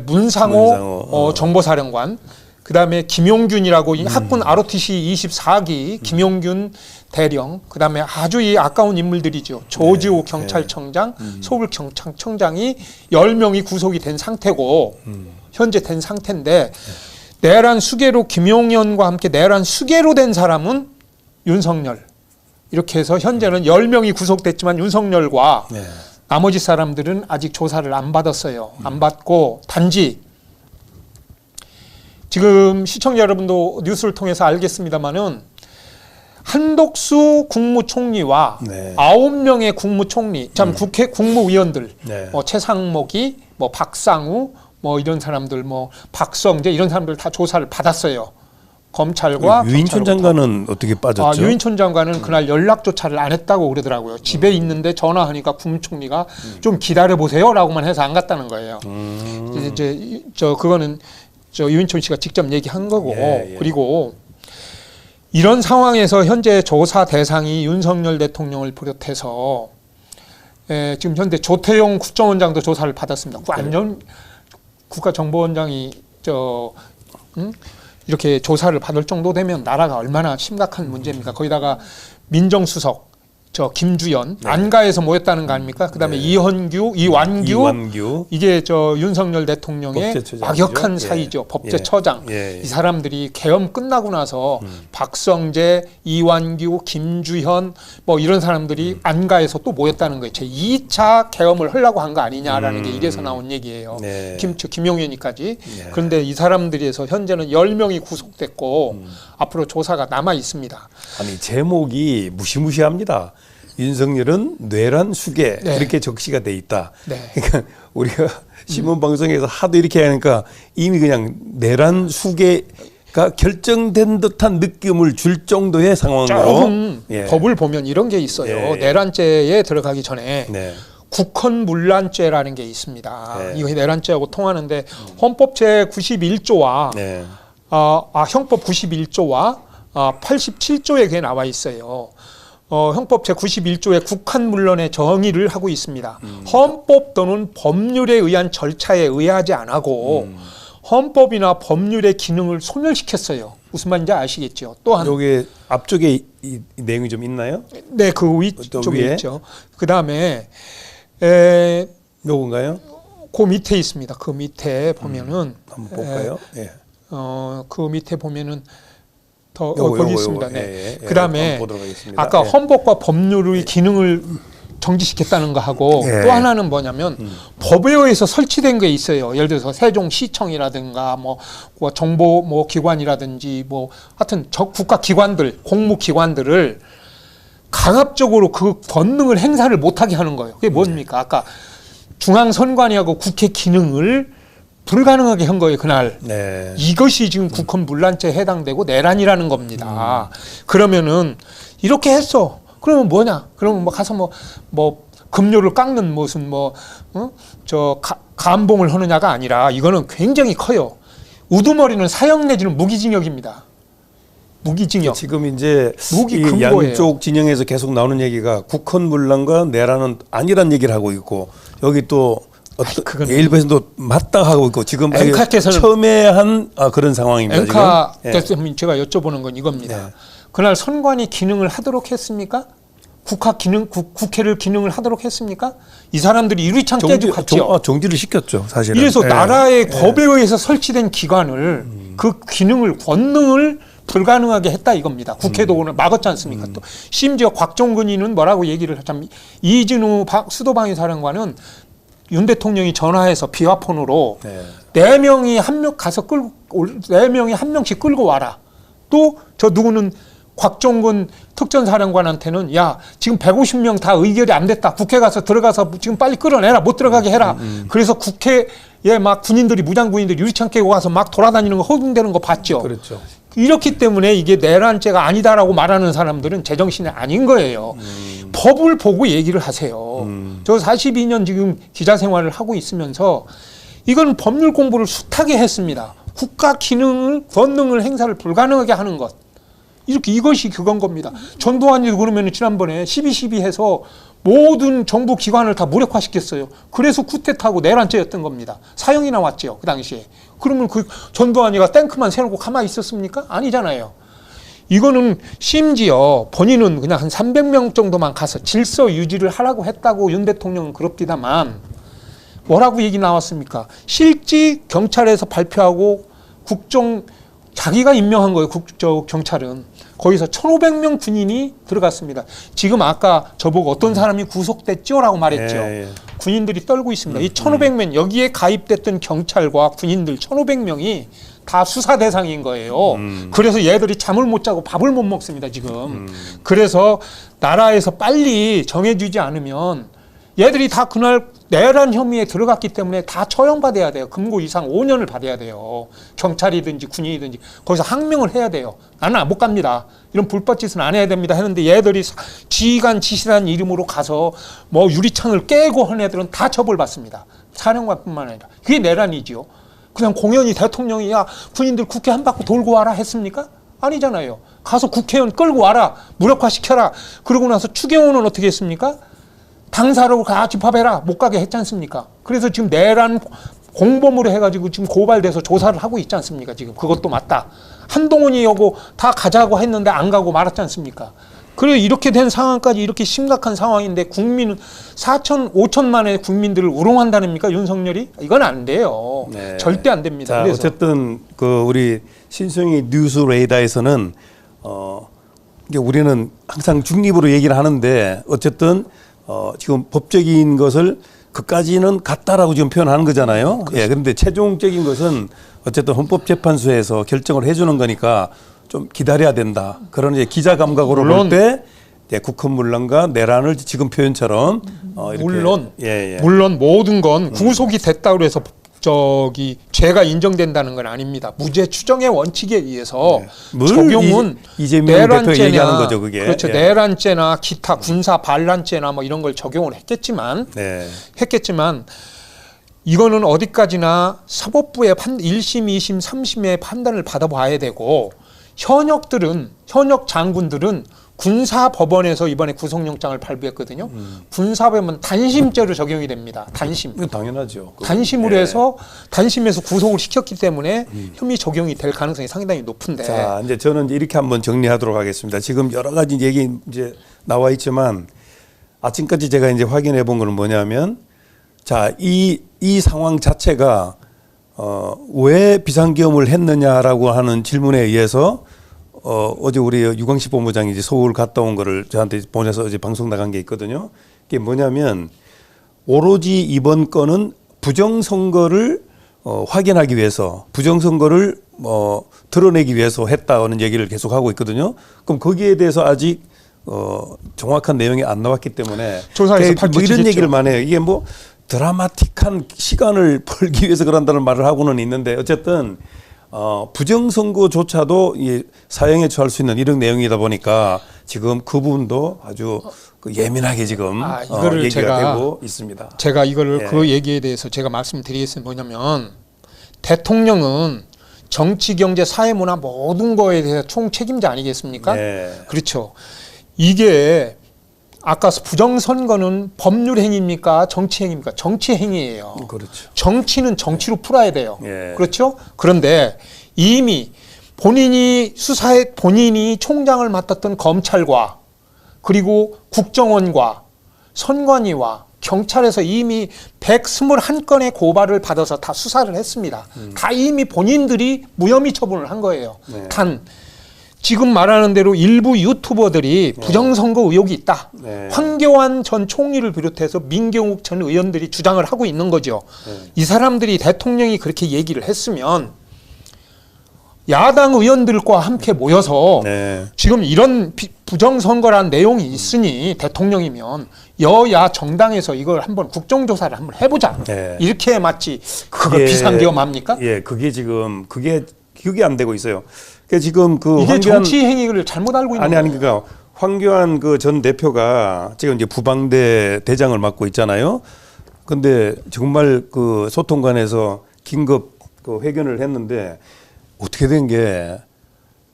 Speaker 2: 문상호 정보사령관, 그다음에 김용균이라고 학군 ROTC 24기 김용균 대령, 그다음에 아주 이 아까운 인물들이죠. 조지호 경찰청장, 서울경찰청장이 10명이 구속이 된 상태고 현재 된 상태인데 내란 수괴로 김용현과 함께 내란 수괴로 된 사람은 윤석열. 이렇게 해서 현재는 10명이 구속됐지만 윤석열과 나머지 사람들은 아직 조사를 안 받았어요. 안 받고 단지 지금 시청자 여러분도 뉴스를 통해서 알겠습니다마는 한독수 국무총리와 9명의 국무총리, 국회 국무위원들, 최상목이, 박상우, 이런 사람들, 박성재 이런 사람들 다 조사를 받았어요. 검찰과
Speaker 1: 유인촌 장관은 어떻게 빠졌죠?
Speaker 2: 유인촌 장관은 그날 연락조차를 안 했다고 그러더라고요. 집에 있는데 전화하니까 국무총리가 좀 기다려 보세요라고만 해서 안 갔다는 거예요. 그거는 유인촌 씨가 직접 얘기한 거고 그리고 이런 상황에서 현재 조사 대상이 윤석열 대통령을 비롯해서 지금 현재 조태용 국정원장도 조사를 받았습니다. 국가정보원장이 이렇게 조사를 받을 정도 되면 나라가 얼마나 심각한 문제입니까? 거기다가 민정수석 김주연 안가에서 모였다는 거 아닙니까? 그다음에 이완규 이게 윤석열 대통령의 막역한 사이죠. 법제처장. 이 사람들이 계엄 끝나고 나서 박성재, 이완규, 김주현 이런 사람들이 안가에서 또 모였다는 거예요. 제 2차 계엄을 하려고 한 거 아니냐라는 게 이래서 나온 얘기예요. 김용현이까지. 그런데 이 사람들에서 현재는 10명이 구속됐고 앞으로 조사가 남아 있습니다.
Speaker 1: 아니 제목이 무시무시합니다. 윤석열은 뇌란 수계
Speaker 2: 네.
Speaker 1: 이렇게 적시가 돼 있다.
Speaker 2: 네.
Speaker 1: 그러니까 우리가 신문 방송에서 하도 이렇게 하니까 이미 그냥 내란 수계가 결정된 듯한 느낌을 줄 정도의 상황으로
Speaker 2: 조금
Speaker 1: 예.
Speaker 2: 법을 보면 이런 게 있어요.
Speaker 1: 예.
Speaker 2: 내란죄에 들어가기 전에
Speaker 1: 네.
Speaker 2: 국헌문란죄라는 게 있습니다.
Speaker 1: 네.
Speaker 2: 이거 내란죄하고 통하는데 헌법 제 91조와
Speaker 1: 네.
Speaker 2: 형법 91조와 87조에 그게 나와 있어요. 형법 제 91조에 국한문란의 정의를 하고 있습니다. 헌법 또는 법률에 의한 절차에 의하지 않고 헌법이나 법률의 기능을 소멸시켰어요. 무슨 말인지 아시겠죠? 또한
Speaker 1: 여기 앞쪽에 이 내용이 좀 있나요?
Speaker 2: 네, 그
Speaker 1: 또
Speaker 2: 위쪽에
Speaker 1: 위에?
Speaker 2: 있죠. 그 다음에
Speaker 1: 요건가요?
Speaker 2: 그 밑에 있습니다. 그 밑에 보면은
Speaker 1: 한번 볼까요? 예.
Speaker 2: 그 밑에 보면은 더
Speaker 1: 요거,
Speaker 2: 거기
Speaker 1: 요거,
Speaker 2: 있습니다.
Speaker 1: 요거.
Speaker 2: 네.
Speaker 1: 예, 예.
Speaker 2: 그다음에
Speaker 1: 한번 보도록 하겠습니다.
Speaker 2: 아까
Speaker 1: 예.
Speaker 2: 헌법과 법률의 기능을 정지시켰다는 거 하고
Speaker 1: 예.
Speaker 2: 또 하나는 뭐냐면 법에 의해서 설치된 게 있어요. 예를 들어서 세종시청이라든가 뭐 정보 뭐 기관이라든지 뭐 하여튼 국가 기관들, 공무 기관들을 강압적으로 그 권능을 행사를 못하게 하는 거예요. 그게 뭡니까? 아까 중앙선관위하고 국회 기능을 불가능하게 한 거예요, 그날.
Speaker 1: 네.
Speaker 2: 이것이 지금 국헌문란죄에 해당되고 내란이라는 겁니다. 그러면은 이렇게 했어. 그러면 뭐냐? 그러면 뭐 가서 뭐 급료를 깎는 무슨 감봉을 하느냐가 아니라 이거는 굉장히 커요. 우두머리는 사형 내지는 무기징역입니다. 무기징역.
Speaker 1: 지금 이제
Speaker 2: 무기
Speaker 1: 이
Speaker 2: 금고예요.
Speaker 1: 양쪽 진영에서 계속 나오는 얘기가 국헌문란과 내란은 아니란 얘기를 하고 있고 여기 또
Speaker 2: 그건
Speaker 1: 일부에서도 맞다 하고 있고 지금
Speaker 2: 앵카께서는
Speaker 1: 첨예한 그런 상황입니다.
Speaker 2: 앵카께서
Speaker 1: 지금.
Speaker 2: 제가 여쭤보는 건 이겁니다.
Speaker 1: 네.
Speaker 2: 그날 선관위 기능을 하도록 했습니까? 국회를 기능을 하도록 했습니까? 이 사람들이 유리창 깨지고 갔죠.
Speaker 1: 정지를 시켰죠, 사실은.
Speaker 2: 이래서
Speaker 1: 예.
Speaker 2: 나라의 법에 의해서 설치된 기관을 그 기능을 권능을 불가능하게 했다 이겁니다. 국회도 오늘 막았지 않습니까? 또 심지어 곽종근이는 뭐라고 얘기를 하자면 이진우 수도방위 사령관은 윤 대통령이 전화해서 비화폰으로 네 명이 한 명 가서 네 명이 한 명씩 끌고 와라. 또 저 누구는 곽종근 특전사령관한테는 야 지금 150명 다 의결이 안 됐다. 국회 가서 들어가서 지금 빨리 끌어내라. 못 들어가게 해라. 그래서 국회에 막 군인들이 무장군인들이 유리창 깨고 가서 막 돌아다니는 거 허둥대는 거 봤죠.
Speaker 1: 그렇죠.
Speaker 2: 이렇기 때문에 이게 내란죄가 아니다라고 말하는 사람들은 제정신이 아닌 거예요. 법을 보고 얘기를 하세요. 저 42년 지금 기자 생활을 하고 있으면서 이건 법률 공부를 숱하게 했습니다. 국가 기능을 권능을 행사를 불가능하게 하는 것. 이것이 그건 겁니다. 전두환이도 그러면 지난번에 12.12 해서 모든 정부 기관을 다 무력화시켰어요. 그래서 쿠데타하고 내란죄였던 겁니다. 사형이 나왔죠. 그 당시에. 그러면 그 전두환이가 탱크만 세우고 가만히 있었습니까? 아니잖아요. 이거는 심지어 본인은 그냥 한 300명 정도만 가서 질서 유지를 하라고 했다고 윤 대통령은 그럽디다만 뭐라고 얘기 나왔습니까? 실지 경찰에서 발표하고 자기가 임명한 거예요. 경찰은. 거기서 1,500명 군인이 들어갔습니다. 지금 아까 저보고 어떤 사람이 구속됐죠라고 말했죠. 군인들이 떨고 있습니다. 이 1,500명 여기에 가입됐던 경찰과 군인들 1,500명이 다 수사 대상인 거예요. 그래서 얘들이 잠을 못 자고 밥을 못 먹습니다. 지금. 그래서 나라에서 빨리 정해주지 않으면 얘들이 다 그날 내란 혐의에 들어갔기 때문에 다 처형받아야 돼요. 금고 이상 5년을 받아야 돼요. 경찰이든지 군인이든지 거기서 항명을 해야 돼요. 나는 못 갑니다. 이런 불법 짓은 안 해야 됩니다. 했는데 얘들이 지휘관 지시라는 이름으로 가서 뭐 유리창을 깨고 한 애들은 다 처벌받습니다. 사령관뿐만 아니라. 그게 내란이지요. 그냥 공연히 대통령이 야 군인들 국회 한 바퀴 돌고 와라 했습니까? 아니잖아요. 가서 국회의원 끌고 와라. 무력화시켜라. 그러고 나서 추경호는 어떻게 했습니까? 당사로 가 집합해라. 못 가게 했지 않습니까? 그래서 지금 내란 공범으로 해가지고 지금 고발돼서 조사를 하고 있지 않습니까? 지금 그것도 맞다. 한동훈이 여고 다 가자고 했는데 안 가고 말았지 않습니까? 그래 이렇게 된 상황까지 이렇게 심각한 상황인데 국민은 5천만의 국민들을 우롱한다닙니까? 윤석열이? 이건 안 돼요.
Speaker 1: 네.
Speaker 2: 절대 안 됩니다.
Speaker 1: 자,
Speaker 2: 그래서.
Speaker 1: 어쨌든 우리 신성희 뉴스 레이더에서는 이게 우리는 항상 중립으로 얘기를 하는데 어쨌든 지금 법적인 것을 그까지는 같다라고 지금 표현하는 거잖아요. 예, 그런데 최종적인 것은 어쨌든 헌법재판소에서 결정을 해주는 거니까 좀 기다려야 된다. 그런 이제 기자 감각으로 볼 때 국헌문란과 내란을 지금 표현처럼 이렇게
Speaker 2: 물론 모든 건 구속이 됐다고 해서 죄가 인정된다는 건 아닙니다. 무죄 추정의 원칙에 의해서 적용은
Speaker 1: 이재명 대표 얘기하는 거죠, 그게.
Speaker 2: 그렇죠. 내란죄나 기타 군사 반란죄나 뭐 이런 걸 적용을 했겠지만 이거는 어디까지나 사법부의 1심, 2심, 3심의 판단을 받아봐야 되고 현역 장군들은 군사법원에서 이번에 구속영장을 발부했거든요. 군사법원 단심죄로 적용이 됩니다. 단심.
Speaker 1: 이건 당연하죠.
Speaker 2: 단심으로 해서 단심에서 구속을 시켰기 때문에 혐의 적용이 될 가능성이 상당히 높은데.
Speaker 1: 자, 이제 저는 이렇게 한번 정리하도록 하겠습니다. 지금 여러 가지 얘기 이제 나와 있지만 아침까지 제가 이제 확인해 본 거는 뭐냐면 자, 이 상황 자체가 왜 비상계엄을 했느냐라고 하는 질문에 의해서 어제 우리 유광식 본부장이 이제 서울 갔다 온 거를 저한테 보내서 어제 방송 나간 게 있거든요. 그게 뭐냐면 오로지 이번 건은 부정선거를 확인하기 위해서 부정선거를 드러내기 위해서 했다는 얘기를 계속 하고 있거든요. 그럼 거기에 대해서 아직 정확한 내용이 안 나왔기 때문에
Speaker 2: 조사에서
Speaker 1: 뭐 이런 얘기를 많이 해요. 이게 뭐 드라마틱한 시간을 벌기 위해서 그런다는 말을 하고는 있는데 어쨌든 부정선거조차도 이 사형에 처할 수 있는 이런 내용이다 보니까 지금 그 부분도 아주 예민하게 지금
Speaker 2: 이거를
Speaker 1: 얘기가 되고 있습니다.
Speaker 2: 제가 이거를 그 얘기에 대해서 제가 말씀드리겠습니다. 뭐냐면 대통령은 정치, 경제, 사회, 문화 모든 거에 대해서 총 책임자 아니겠습니까? 그렇죠. 이게 아까 부정선거는 법률 행위입니까? 정치 행위입니까? 정치 행위예요.
Speaker 1: 그렇죠.
Speaker 2: 정치는 정치로 풀어야 돼요. 그렇죠? 그런데 이미 본인이 총장을 맡았던 검찰과 그리고 국정원과 선관위와 경찰에서 이미 121건의 고발을 받아서 다 수사를 했습니다. 다 이미 본인들이 무혐의 처분을 한 거예요. 단 지금 말하는 대로 일부 유튜버들이 부정선거 의혹이 있다. 황교안 전 총리를 비롯해서 민경욱 전 의원들이 주장을 하고 있는 거죠. 이 사람들이 대통령이 그렇게 얘기를 했으면 야당 의원들과 함께 모여서 지금 이런 부정선거란 내용이 있으니 대통령이면 여야 정당에서 이걸 한번 국정조사를 한번 해보자. 이렇게 맞지. 그거 비상계엄 합니까?
Speaker 1: 그게 지금 그게 안 되고 있어요. 그러니까 지금
Speaker 2: 이게 정치 행위를 잘못 알고 있는
Speaker 1: 거예요. 그러니까 황교안 전 대표가 지금 이제 부방대 대장을 맡고 있잖아요. 근데 정말 소통관에서 긴급 회견을 했는데 어떻게 된 게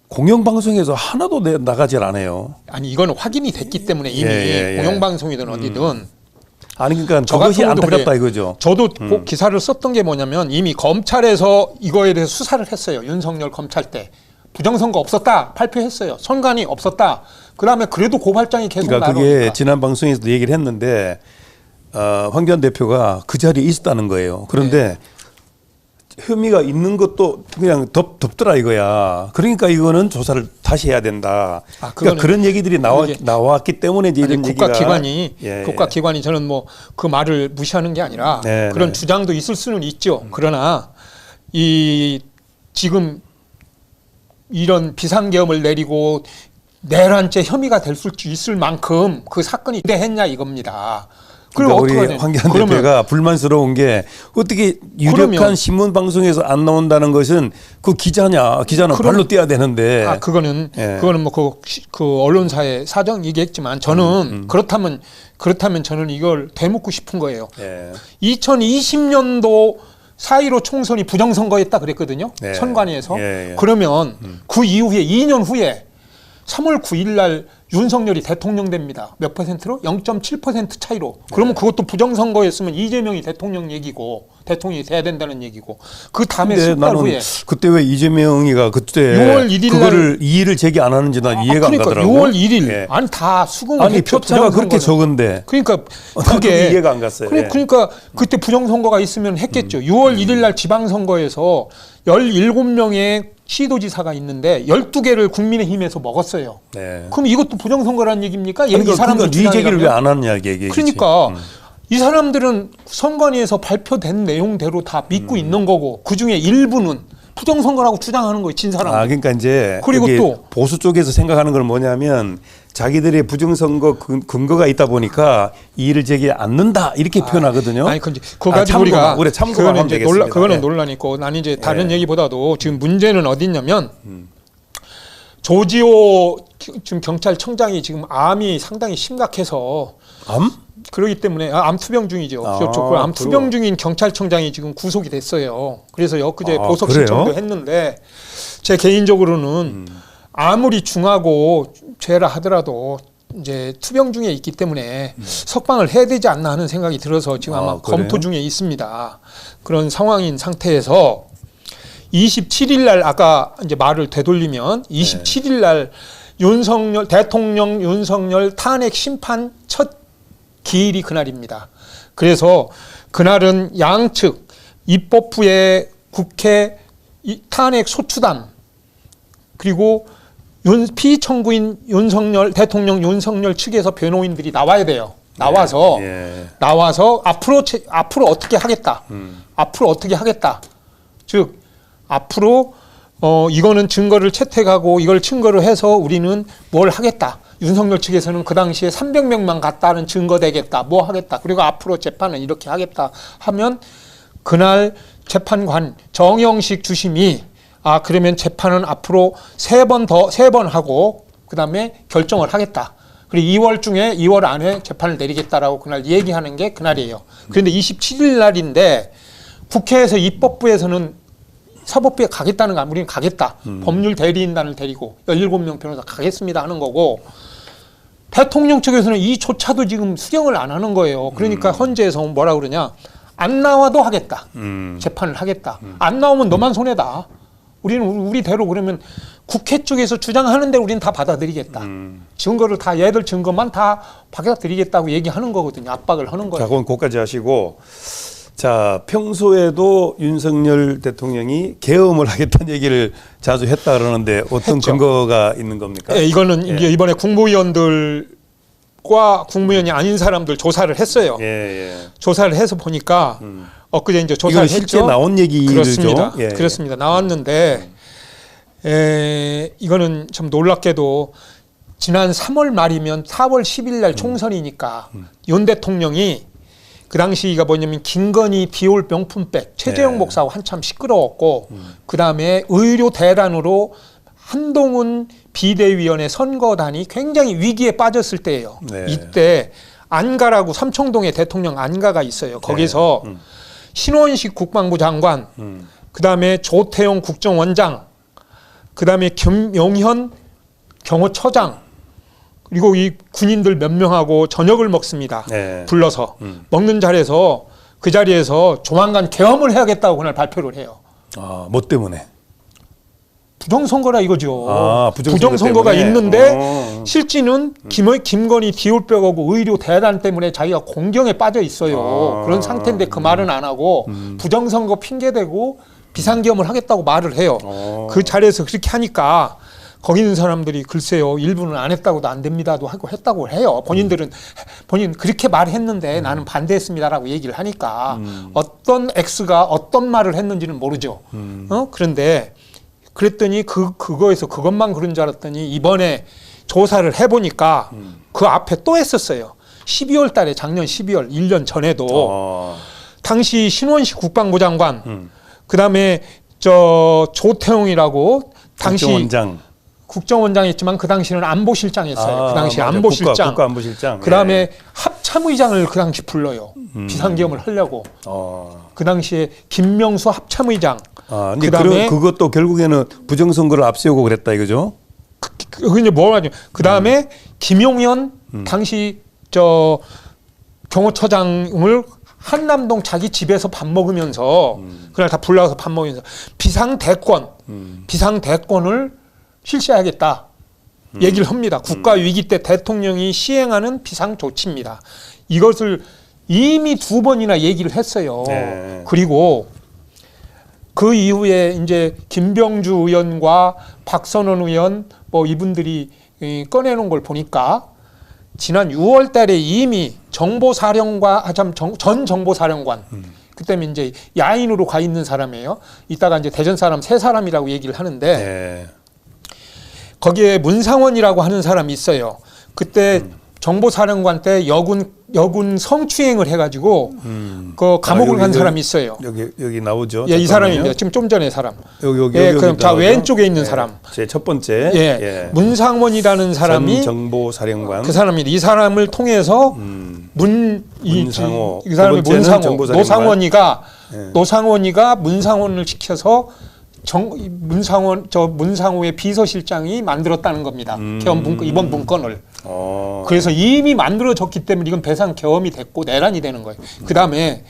Speaker 1: 공영방송에서 하나도 나가질 않아요.
Speaker 2: 아니 이거는 확인이 됐기 때문에 이미 공영방송이든 어디든.
Speaker 1: 아니 그러니까 저것이 안타깝다 이거죠.
Speaker 2: 저도 꼭 기사를 썼던 게 뭐냐면 이미 검찰에서 이거에 대해서 수사를 했어요. 윤석열 검찰 때. 부정선거 없었다 발표했어요. 선관위 없었다. 그다음에 그래도 고발장이 계속 나오니까.
Speaker 1: 그게 지난 방송에서도 얘기를 했는데 황교안 대표가 그 자리에 있었다는 거예요. 그런데 혐의가 있는 것도 그냥 덮더라 이거야. 그러니까 이거는 조사를 다시 해야 된다. 그러니까 그런 얘기들이 나왔기 때문에 이제 이런
Speaker 2: 국가기관이 저는 뭐 그 말을 무시하는 게 아니라 그런 주장도 있을 수는 있죠. 그러나 지금 이런 비상계엄을 내리고 내란죄 혐의가 될 수 있을 만큼 그 사건이 대했냐 이겁니다.
Speaker 1: 그러니까 우리 황교안 대표가 불만스러운 게 어떻게 유력한 신문 방송에서 안 나온다는 것은 그 기자는 발로 뛰어야 되는데.
Speaker 2: 그거는 뭐 그 언론사의 사정이겠지만 저는 그렇다면 저는 이걸 되묻고 싶은 거예요. 2020년도 4.15 총선이 부정선거였다 그랬거든요. 선관위에서. 그러면 그 이후에 2년 후에 3월 9일 날 윤석열이 대통령 됩니다. 몇 퍼센트로? 0.7% 차이로. 그러면 그것도 부정선거였으면 이재명이 대통령이 돼야 된다는 얘기고. 그 다음에 수달 후에.
Speaker 1: 그때 왜 이재명이가 그때
Speaker 2: 6월 1일
Speaker 1: 그거를 이의를 제기 안 하는지 난 이해가 안 가더라고.
Speaker 2: 6월 1일. 아니 다 수긍을
Speaker 1: 아니 표차가 그렇게 적은데.
Speaker 2: 그러니까
Speaker 1: 그게 이해가 안 갔어요.
Speaker 2: 그러니까 그때 부정선거가 있으면 했겠죠. 6월 1일 날 지방선거에서 17명의 시도지사가 있는데 12개를 국민의힘에서 먹었어요. 그럼 이것도 부정선거라는 얘기입니까?
Speaker 1: 이 사람들 이 얘기를 왜 안 하느냐 얘기지.
Speaker 2: 그러니까 이 사람들은 선관위에서 발표된 내용대로 다 믿고 있는 거고 그 중에 일부는 부정선거라고 주장하는 거예요. 진 사람.
Speaker 1: 그러니까 이제
Speaker 2: 그리고 또
Speaker 1: 보수 쪽에서 생각하는 건 뭐냐면 자기들의 부정선거 근거가 있다 보니까 이의를 제기하지 않는다 이렇게 표현하거든요.
Speaker 2: 아니 그거 가지고 우리가
Speaker 1: 참고만 하면 되겠습니다.
Speaker 2: 그거는
Speaker 1: 예.
Speaker 2: 논란이 있고 나는 이제 다른 얘기보다도 지금 문제는 어디 있냐면 조지호 지금 경찰청장이 지금 암이 상당히 심각해서
Speaker 1: 암?
Speaker 2: 그러기 때문에 암 투병 중이죠. 그렇죠. 그 암 투병 중인 경찰청장이 지금 구속이 됐어요. 그래서 엊그제 보석
Speaker 1: 그래요?
Speaker 2: 신청도 했는데 제 개인적으로는 아무리 중하고 죄라 하더라도 이제 투병 중에 있기 때문에 석방을 해야 되지 않나 하는 생각이 들어서 지금 아마
Speaker 1: 그래요?
Speaker 2: 검토 중에 있습니다. 그런 상황인 상태에서 27일 날 아까 이제 말을 되돌리면 27일 날 대통령 윤석열 탄핵 심판 첫 기일이 그날입니다. 그래서 그날은 양측 입법부의 국회 탄핵 소추단 그리고 피청구인 대통령 윤석열 측에서 변호인들이 나와야 돼요. 나와서 앞으로 어떻게 하겠다. 앞으로 어떻게 하겠다. 즉 앞으로 이거는 증거를 채택하고 이걸 증거로 해서 우리는 뭘 하겠다. 윤석열 측에서는 그 당시에 300명만 갔다는 증거 되겠다. 뭐 하겠다. 그리고 앞으로 재판은 이렇게 하겠다 하면 그날 재판관 정영식 주심이 그러면 재판은 앞으로 3번 하고 그다음에 결정을 하겠다. 그리고 2월 안에 재판을 내리겠다라고 그날 얘기하는 게 그날이에요. 그런데 27일 날인데 국회에서 입법부에서는 사법부에 가겠다는 거 우리는 가겠다. 법률 대리인단을 데리고 17명 변호사 가겠습니다 하는 거고 대통령 측에서는 이조차도 지금 수경을 안 하는 거예요. 그러니까 헌재에서 뭐라 그러냐. 안 나와도 하겠다. 재판을 하겠다. 안 나오면 너만 손해다. 우리는 우리대로 그러면 국회 쪽에서 주장하는데 우리는 다 받아들이겠다. 증거를 다 얘들 증거만 다 받아들이겠다고 얘기하는 거거든요. 압박을 하는 거예요.
Speaker 1: 자, 그건 거기까지 하시고 자 평소에도 윤석열 대통령이 계엄을 하겠다는 얘기를 자주 했다 그러는데 어떤
Speaker 2: 했죠.
Speaker 1: 근거가 있는 겁니까?
Speaker 2: 네, 이거는 이제 이번에 국무위원들과 국무위원이 아닌 사람들 조사를 했어요. 조사를 해서 보니까 엊그제 이제 조사를 했죠.
Speaker 1: 실제 나온 얘기죠.
Speaker 2: 그렇습니다. 그렇습니다. 나왔는데 이거는 참 놀랍게도 지난 3월 말이면 4월 10일 날 총선이니까 윤 대통령이 그 당시가 뭐냐면 김건희 비올 명품백 최재형 목사하고 한참 시끄러웠고 그다음에 의료 대란으로 한동훈 비대위원회 선거단이 굉장히 위기에 빠졌을 때예요. 이때 안가라고 삼청동에 대통령 안가가 있어요. 거기서 신원식 국방부 장관, 그다음에 조태용 국정원장, 그다음에 김용현 경호처장 그리고 이 군인들 몇 명하고 저녁을 먹습니다. 불러서 먹는 자리에서 그 자리에서 조만간 계엄을 해야겠다고 그날 발표를 해요.
Speaker 1: 뭐 때문에?
Speaker 2: 부정선거라 이거죠.
Speaker 1: 부정선거가
Speaker 2: 있는데 실제는 김건희 디올백하고 의료 대란 때문에 자기가 공경에 빠져 있어요. 그런 상태인데 그 말은 안 하고 부정선거 핑계대고 비상계엄을 하겠다고 말을 해요. 그 자리에서 그렇게 하니까 거기 있는 사람들이 글쎄요 일부는 안 했다고도 안 됩니다도 하고 했다고 해요. 본인 그렇게 말했는데 나는 반대했습니다라고 얘기를 하니까 어떤 X가 어떤 말을 했는지는 모르죠. 그런데 그랬더니 그거에서 그것만 그런 줄 알았더니 이번에 조사를 해보니까 그 앞에 또 했었어요. 12월 달에 작년 12월 1년 전에도 당시 신원식 국방부 장관 그다음에 조태용이라고 당시 국정원장이었지만 그 당시는 안보실장이었어요. 그 당시 안보실장.
Speaker 1: 국가안보실장.
Speaker 2: 그다음에 합참의장을 그 당시 불러요. 비상계엄을 하려고. 그 당시에 김명수 합참의장.
Speaker 1: 그다음에 그것도 결국에는 부정선거를 앞세우고 그랬다 이거죠?
Speaker 2: 그게 뭐라죠? 그다음에 김용현 당시 경호처장을 한남동 자기 집에서 밥 먹으면서 그날 다 불러서 밥 먹으면서 비상대권을 실시하겠다 얘기를 합니다. 국가 위기 때 대통령이 시행하는 비상 조치입니다. 이것을 이미 2번이나 얘기를 했어요. 그리고 그 이후에 이제 김병주 의원과 박선원 의원 뭐 이분들이 꺼내놓은 걸 보니까 지난 6월 달에 이미 전 정보사령관 그때는 이제 야인으로 가 있는 사람이에요. 이따가 이제 대전 사람 3사람이라고 얘기를 하는데 거기에 문상원이라고 하는 사람이 있어요. 그때 정보사령관 때 여군 성추행을 해가지고 그 감옥을 간 사람이 있어요.
Speaker 1: 여기 나오죠.
Speaker 2: 예, 이 사람입니다. 지금 좀 전에 사람.
Speaker 1: 여기
Speaker 2: 그럼 자 왼쪽에 있는 사람.
Speaker 1: 제 첫 번째.
Speaker 2: 예, 문상원이라는 사람이
Speaker 1: 전 정보사령관.
Speaker 2: 그 사람입니다. 이 사람을 통해서
Speaker 1: 문상호.
Speaker 2: 이 사람이
Speaker 1: 정보사령관.
Speaker 2: 노상원이가 문상원을 시켜서 문상호의 비서실장이 만들었다는 겁니다. 이번 문건을. 그래서 이미 만들어졌기 때문에 이건 배상 계엄이 됐고 내란이 되는 거예요. 그 다음에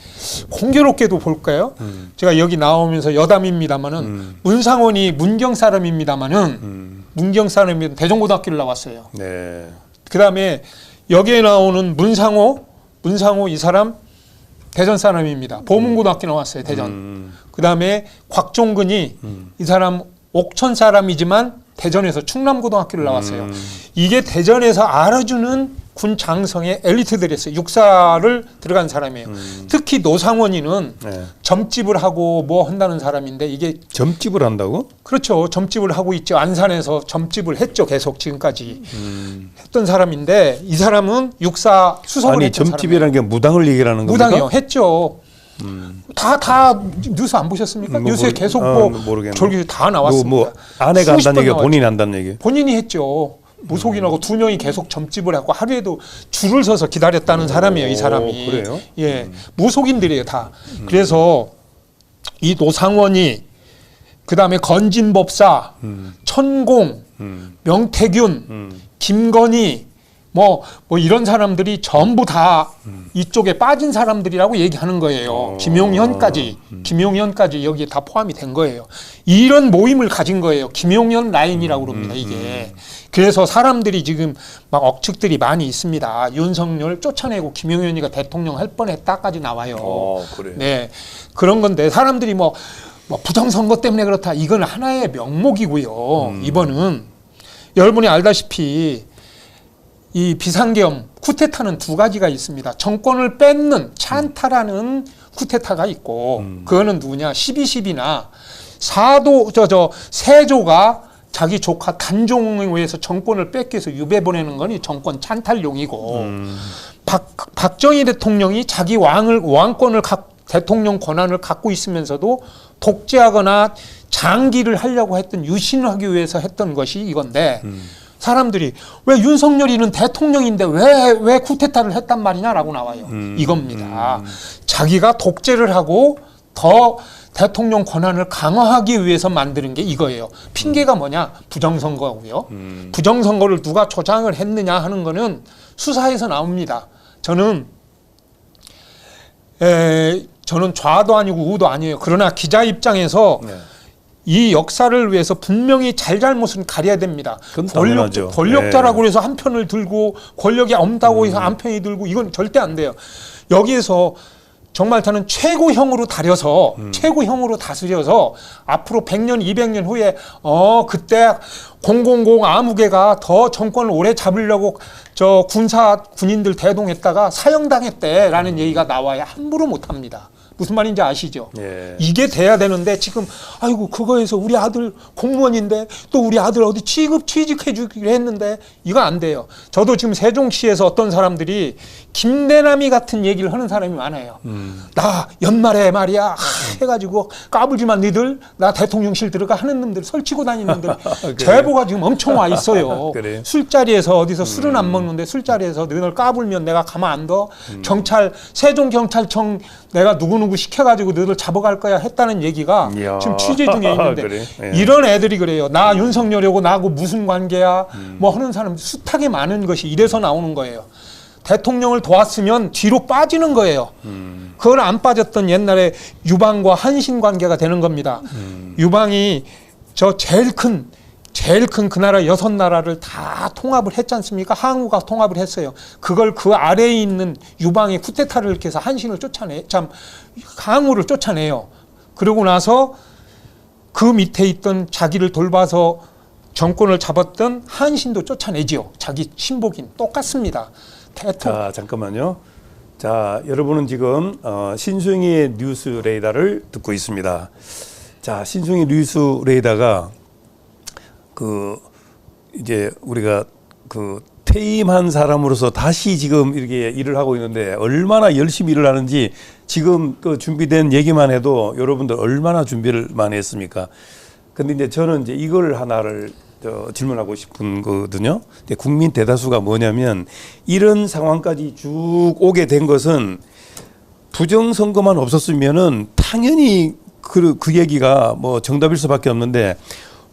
Speaker 2: 공교롭게도 볼까요? 제가 여기 나오면서 여담입니다만은 문상원이 문경 사람입니다만은 문경 사람이 대전고등학교를 나왔어요.
Speaker 1: 네.
Speaker 2: 그 다음에 여기에 나오는 문상호 이 사람 대전 사람입니다. 보문고등학교 나왔어요. 대전. 그 다음에 곽종근이 이 사람 옥천 사람이지만 대전에서 충남고등학교를 나왔어요. 이게 대전에서 알아주는 군 장성의 엘리트들이었어요. 육사를 들어간 사람이에요. 특히 노상원이는 점집을 하고 뭐 한다는 사람인데 이게
Speaker 1: 점집을 한다고?
Speaker 2: 그렇죠. 점집을 하고 있죠. 안산에서 점집을 했죠. 계속 지금까지 했던 사람인데 이 사람은 육사 수석을
Speaker 1: 아니
Speaker 2: 했던
Speaker 1: 점집이라는 게 무당을 얘기하는 겁니까?
Speaker 2: 무당이요. 했죠. 다 뉴스 안 보셨습니까? 뉴스에 계속 저기 다 나왔습니다.
Speaker 1: 아내가 한다는 얘기가 본인이 한다는 얘기?
Speaker 2: 본인이 했죠. 무속인하고 두 명이 계속 점집을 하고 하루에도 줄을 서서 기다렸다는 사람이에요. 이 사람이.
Speaker 1: 그래요?
Speaker 2: 예, 무속인들이에요 다. 그래서 이 노상원이 그다음에 건진법사, 천공, 명태균, 김건희 뭐 이런 사람들이 전부 다 이쪽에 빠진 사람들이라고 얘기하는 거예요. 김용현까지 여기에 다 포함이 된 거예요. 이런 모임을 가진 거예요. 김용현 라인이라고 그럽니다. 이게. 그래서 사람들이 지금 막 억측들이 많이 있습니다. 윤석열 쫓아내고 김용현이가 대통령 할 뻔했다까지 나와요.
Speaker 1: 그래요?
Speaker 2: 네, 그런 건데 사람들이 뭐 부정선거 때문에 그렇다. 이건 하나의 명목이고요. 이번은 여러분이 알다시피 이 비상계엄 쿠데타는 두 가지가 있습니다. 정권을 뺏는 찬타라는 쿠데타가 있고 그거는 누구냐? 12.12나 세조가 자기 조카 단종에 의해서 정권을 뺏기 위해서 유배 보내는 건 이 정권 찬탈용이고 박정희 대통령이 자기 왕권을 대통령 권한을 갖고 있으면서도 독재하거나 장기를 하려고 했던 유신하기 위해서 했던 것이 이건데 사람들이 왜 윤석열이는 대통령인데 왜 쿠데타를 했단 말이냐라고 나와요. 이겁니다. 자기가 독재를 하고 더 대통령 권한을 강화하기 위해서 만드는 게 이거예요. 핑계가 뭐냐? 부정선거고요. 부정선거를 누가 조장을 했느냐 하는 거는 수사에서 나옵니다. 저는 좌도 아니고 우도 아니에요. 그러나 기자 입장에서 이 역사를 위해서 분명히 잘잘못은 가려야 됩니다. 권력자라고 해서 한 편을 들고 권력이 없다고 해서 한 편이 들고 이건 절대 안 돼요. 여기에서 정말 저는 최고형으로 다스려서 앞으로 100년, 200년 후에 그때 000 아무개가 더 정권을 오래 잡으려고 군인들 대동했다가 사형당했대라는 얘기가 나와야 함부로 못합니다. 무슨 말인지 아시죠?
Speaker 1: 예.
Speaker 2: 이게 돼야 되는데 지금 아이고 그거에서 우리 아들 공무원인데 또 우리 아들 어디 취직해 주기로 했는데 이거 안 돼요. 저도 지금 세종시에서 어떤 사람들이 김대남이 같은 얘기를 하는 사람이 많아요. 나 연말에 말이야 해가지고 까불지만 니들 나 대통령실 들어가 하는 놈들 설치고 다니는 놈들 제보가 지금 엄청 와 있어요.
Speaker 1: 그래요?
Speaker 2: 술자리에서 어디서 술은 안 먹는데 술자리에서 너희들 까불면 내가 가만 안 둬. 세종경찰청 내가 누구누구 시켜가지고 너희들 잡아갈 거야 했다는 얘기가
Speaker 1: 이야.
Speaker 2: 지금 취재 중에 있는데
Speaker 1: 그래? 예.
Speaker 2: 이런 애들이 그래요. 나 윤석열이고 나하고 무슨 관계야 뭐 하는 사람 숱하게 많은 것이 이래서 나오는 거예요. 대통령을 도왔으면 뒤로 빠지는 거예요. 그걸 안 빠졌던 옛날에 유방과 한신 관계가 되는 겁니다. 유방이 제일 큰 그 나라 6나라를 다 통합을 했지 않습니까? 항우가 통합을 했어요. 그걸 그 아래에 있는 유방의 쿠데타를 이렇게 해서 한신을 항우를 쫓아내요. 그러고 나서 그 밑에 있던 자기를 돌봐서 정권을 잡았던 한신도 쫓아내지요. 자기 친복인 똑같습니다.
Speaker 1: 자, 잠깐만요. 자, 여러분은 지금 신승희의 뉴스 레이더를 듣고 있습니다. 자, 신승희 뉴스 레이더가 이제 우리가 퇴임한 사람으로서 다시 지금 이렇게 일을 하고 있는데 얼마나 열심히 일을 하는지 지금 그 준비된 얘기만 해도 여러분들 얼마나 준비를 많이 했습니까? 근데 이제 저는 이제 이걸 하나를 질문하고 싶은 거거든요. 근데 국민 대다수가 뭐냐면 이런 상황까지 쭉 오게 된 것은 부정선거만 없었으면은 당연히 그 얘기가 뭐 정답일 수밖에 없는데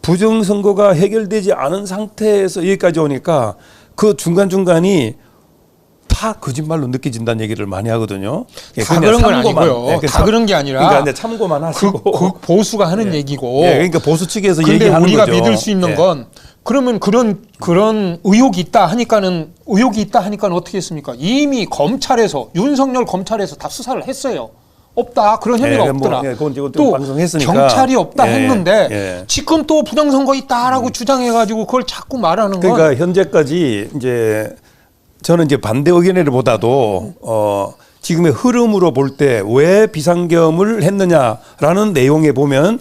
Speaker 1: 부정선거가 해결되지 않은 상태에서 여기까지 오니까 그 중간중간이 다 거짓말로 느껴진다는 얘기를 많이 하거든요.
Speaker 2: 다 그런 건 아니고요. 다 그런 게 아니라
Speaker 1: 그러니까 이제 참고만 하시고
Speaker 2: 그 보수가 하는 얘기고.
Speaker 1: 그러니까 보수 측에서
Speaker 2: 근데
Speaker 1: 얘기하는
Speaker 2: 우리가
Speaker 1: 거죠.
Speaker 2: 믿을 수 있는 건 그러면 그런 의혹이 있다 하니까는 어떻게 했습니까? 이미 검찰에서 윤석열 검찰에서 다 수사를 했어요. 없다 그런 혐의가 없더라. 또
Speaker 1: 방송했으니까.
Speaker 2: 경찰이 없다 했는데 지금 또 부정선거 있다라고 주장해가지고 그걸 자꾸 말하는 건.
Speaker 1: 그러니까 현재까지 이제 저는 이제 반대 의견보다도 지금의 흐름으로 볼 때 왜 비상겸을 했느냐라는 내용에 보면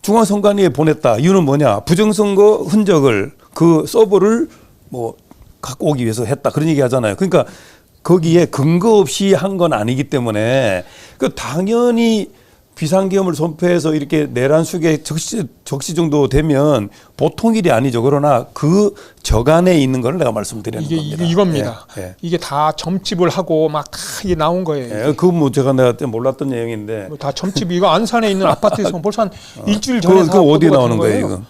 Speaker 1: 중앙선관위에 보냈다. 이유는 뭐냐? 부정선거 흔적을 그 서버를 뭐 갖고 오기 위해서 했다. 그런 얘기 하잖아요. 그러니까 거기에 근거 없이 한 건 아니기 때문에 그 당연히 비상계엄을 선포해서 이렇게 내란 수계 적시 정도 되면 보통 일이 아니죠. 그러나 그 저간에 있는 걸 내가 말씀드리는 겁니다.
Speaker 2: 이겁니다. 이게 다 점집을 하고 막 다 이게 나온 거예요.
Speaker 1: 그건 뭐 제가 내가 몰랐던 내용인데
Speaker 2: 다 점집 이거 안산에 있는 아파트에서 벌써 한 일주일 전에
Speaker 1: 그 어디에 나오는 거예요? 이거?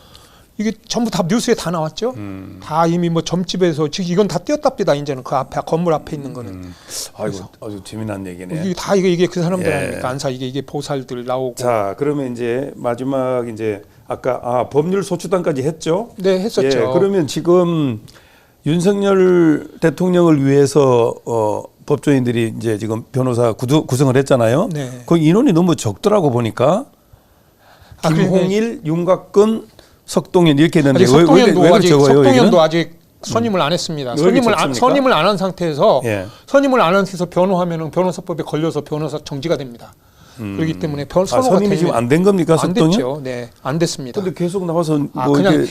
Speaker 2: 이게 전부 다 뉴스에 다 나왔죠. 다 이미 뭐 점집에서 지금 이건 다 띄었답니다. 이제는 그 앞에 건물 앞에 있는 거는.
Speaker 1: 아이고 아주 재미난 얘기네.
Speaker 2: 이게 다 이게 그 사람들 아닙니까? 안사 이게 보살들 나오고.
Speaker 1: 자 그러면 이제 마지막 이제 아까 법률 소추단까지 했죠?
Speaker 2: 네, 했었죠.
Speaker 1: 그러면 지금 윤석열 대통령을 위해서 법조인들이 이제 지금 변호사 구성을 했잖아요.
Speaker 2: 네.
Speaker 1: 그 인원이 너무 적더라고 보니까. 김홍일, 윤곽근, 석동현 이렇게 했는데
Speaker 2: 석동현도 아직 선임을 안 했습니다. 선임을 안 한 상태에서 선임을 안 한 상태에서 변호하면은 변호사법에 걸려서 변호사 정지가 됩니다. 그렇기 때문에
Speaker 1: 선임이 지금 안 된 겁니까?
Speaker 2: 안 됐죠. 네, 안 됐습니다.
Speaker 1: 근데 계속 나와서 뭐
Speaker 2: 그냥
Speaker 1: 이렇게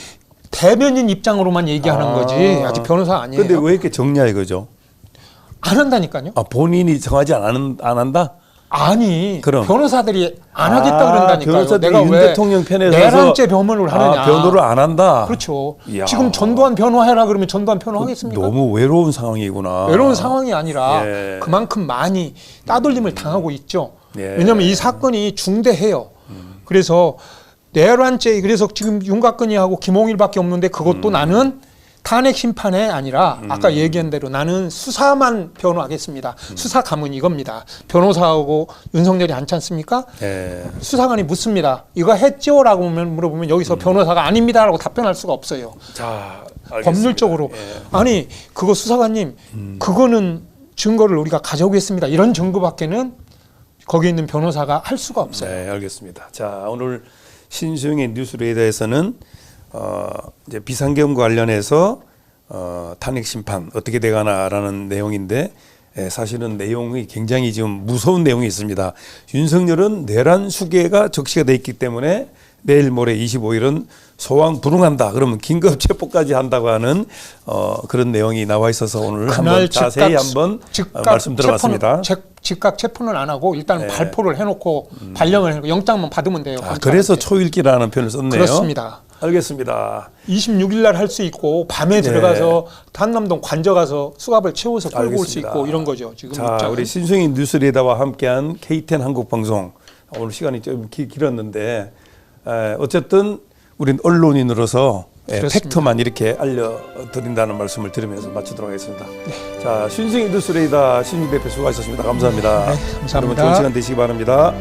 Speaker 2: 대변인 입장으로만 얘기하는 거지 아직 변호사 아니에요.
Speaker 1: 근데 왜 이렇게 정리야 이거죠?
Speaker 2: 안 한다니까요.
Speaker 1: 본인이 정하지 안 한다?
Speaker 2: 아니,
Speaker 1: 그럼.
Speaker 2: 변호사들이 안 하겠다 그런다니까요.
Speaker 1: 변호사들이
Speaker 2: 내가
Speaker 1: 윤
Speaker 2: 왜
Speaker 1: 대통령 편에
Speaker 2: 내란죄 변호를 하느냐.
Speaker 1: 변호를 안 한다.
Speaker 2: 그렇죠.
Speaker 1: 이야.
Speaker 2: 지금 전두환 변호해라 그러면 전두환 변호하겠습니까?
Speaker 1: 너무 외로운 상황이구나.
Speaker 2: 외로운 상황이 아니라 그만큼 많이 따돌림을 당하고 있죠. 왜냐하면 이 사건이 중대해요. 그래서 내란죄 그래서 지금 윤곽근이하고 김홍일밖에 없는데 그것도 나는 탄핵 심판에 아니라 아까 얘기한 대로 나는 수사만 변호하겠습니다. 수사 가문 이겁니다. 변호사하고 윤석열이 않지 않습니까? 수사관이 묻습니다. 이거 했죠라고 물어보면 여기서 변호사가 아닙니다라고 답변할 수가 없어요.
Speaker 1: 자,
Speaker 2: 법률적으로 아니 그거 수사관님 그거는 증거를 우리가 가져오겠습니다. 이런 증거밖에는 거기 있는 변호사가 할 수가 없어요.
Speaker 1: 네, 알겠습니다. 자, 오늘 신수영의 뉴스레이더에서는 이제 비상계엄과 관련해서 탄핵 심판 어떻게 돼가나라는 내용인데 사실은 내용이 굉장히 지금 무서운 내용이 있습니다. 윤석열은 내란 수계가 적시가 돼 있기 때문에 내일 모레 25일은 소왕 불응한다. 그러면 긴급 체포까지 한다고 하는 그런 내용이 나와 있어서 오늘 한번 자세히 한번 말씀 들어봤습니다.
Speaker 2: 즉각 체포는 안 하고 일단 발포를 해놓고 발령을 해놓고 영장만 받으면 돼요.
Speaker 1: 그래서 초일기라는 표현을 썼네요.
Speaker 2: 그렇습니다.
Speaker 1: 알겠습니다.
Speaker 2: 26일 날 할 수 있고 밤에 들어가서 한남동 관저 가서 수갑을 채워서 끌고 올 수 있고 이런 거죠. 지금
Speaker 1: 자, 우리 신승희 뉴스레이더와 함께한 K10 한국방송 오늘 시간이 좀 길었는데 어쨌든 우린 언론인으로서 팩트만 이렇게 알려드린다는 말씀을 드리면서 마치도록 하겠습니다. 자, 신승희 뉴스레이더 신승희 대표 수고하셨습니다. 감사합니다.
Speaker 2: 감사합니다.
Speaker 1: 여러분 좋은 시간 되시기 바랍니다.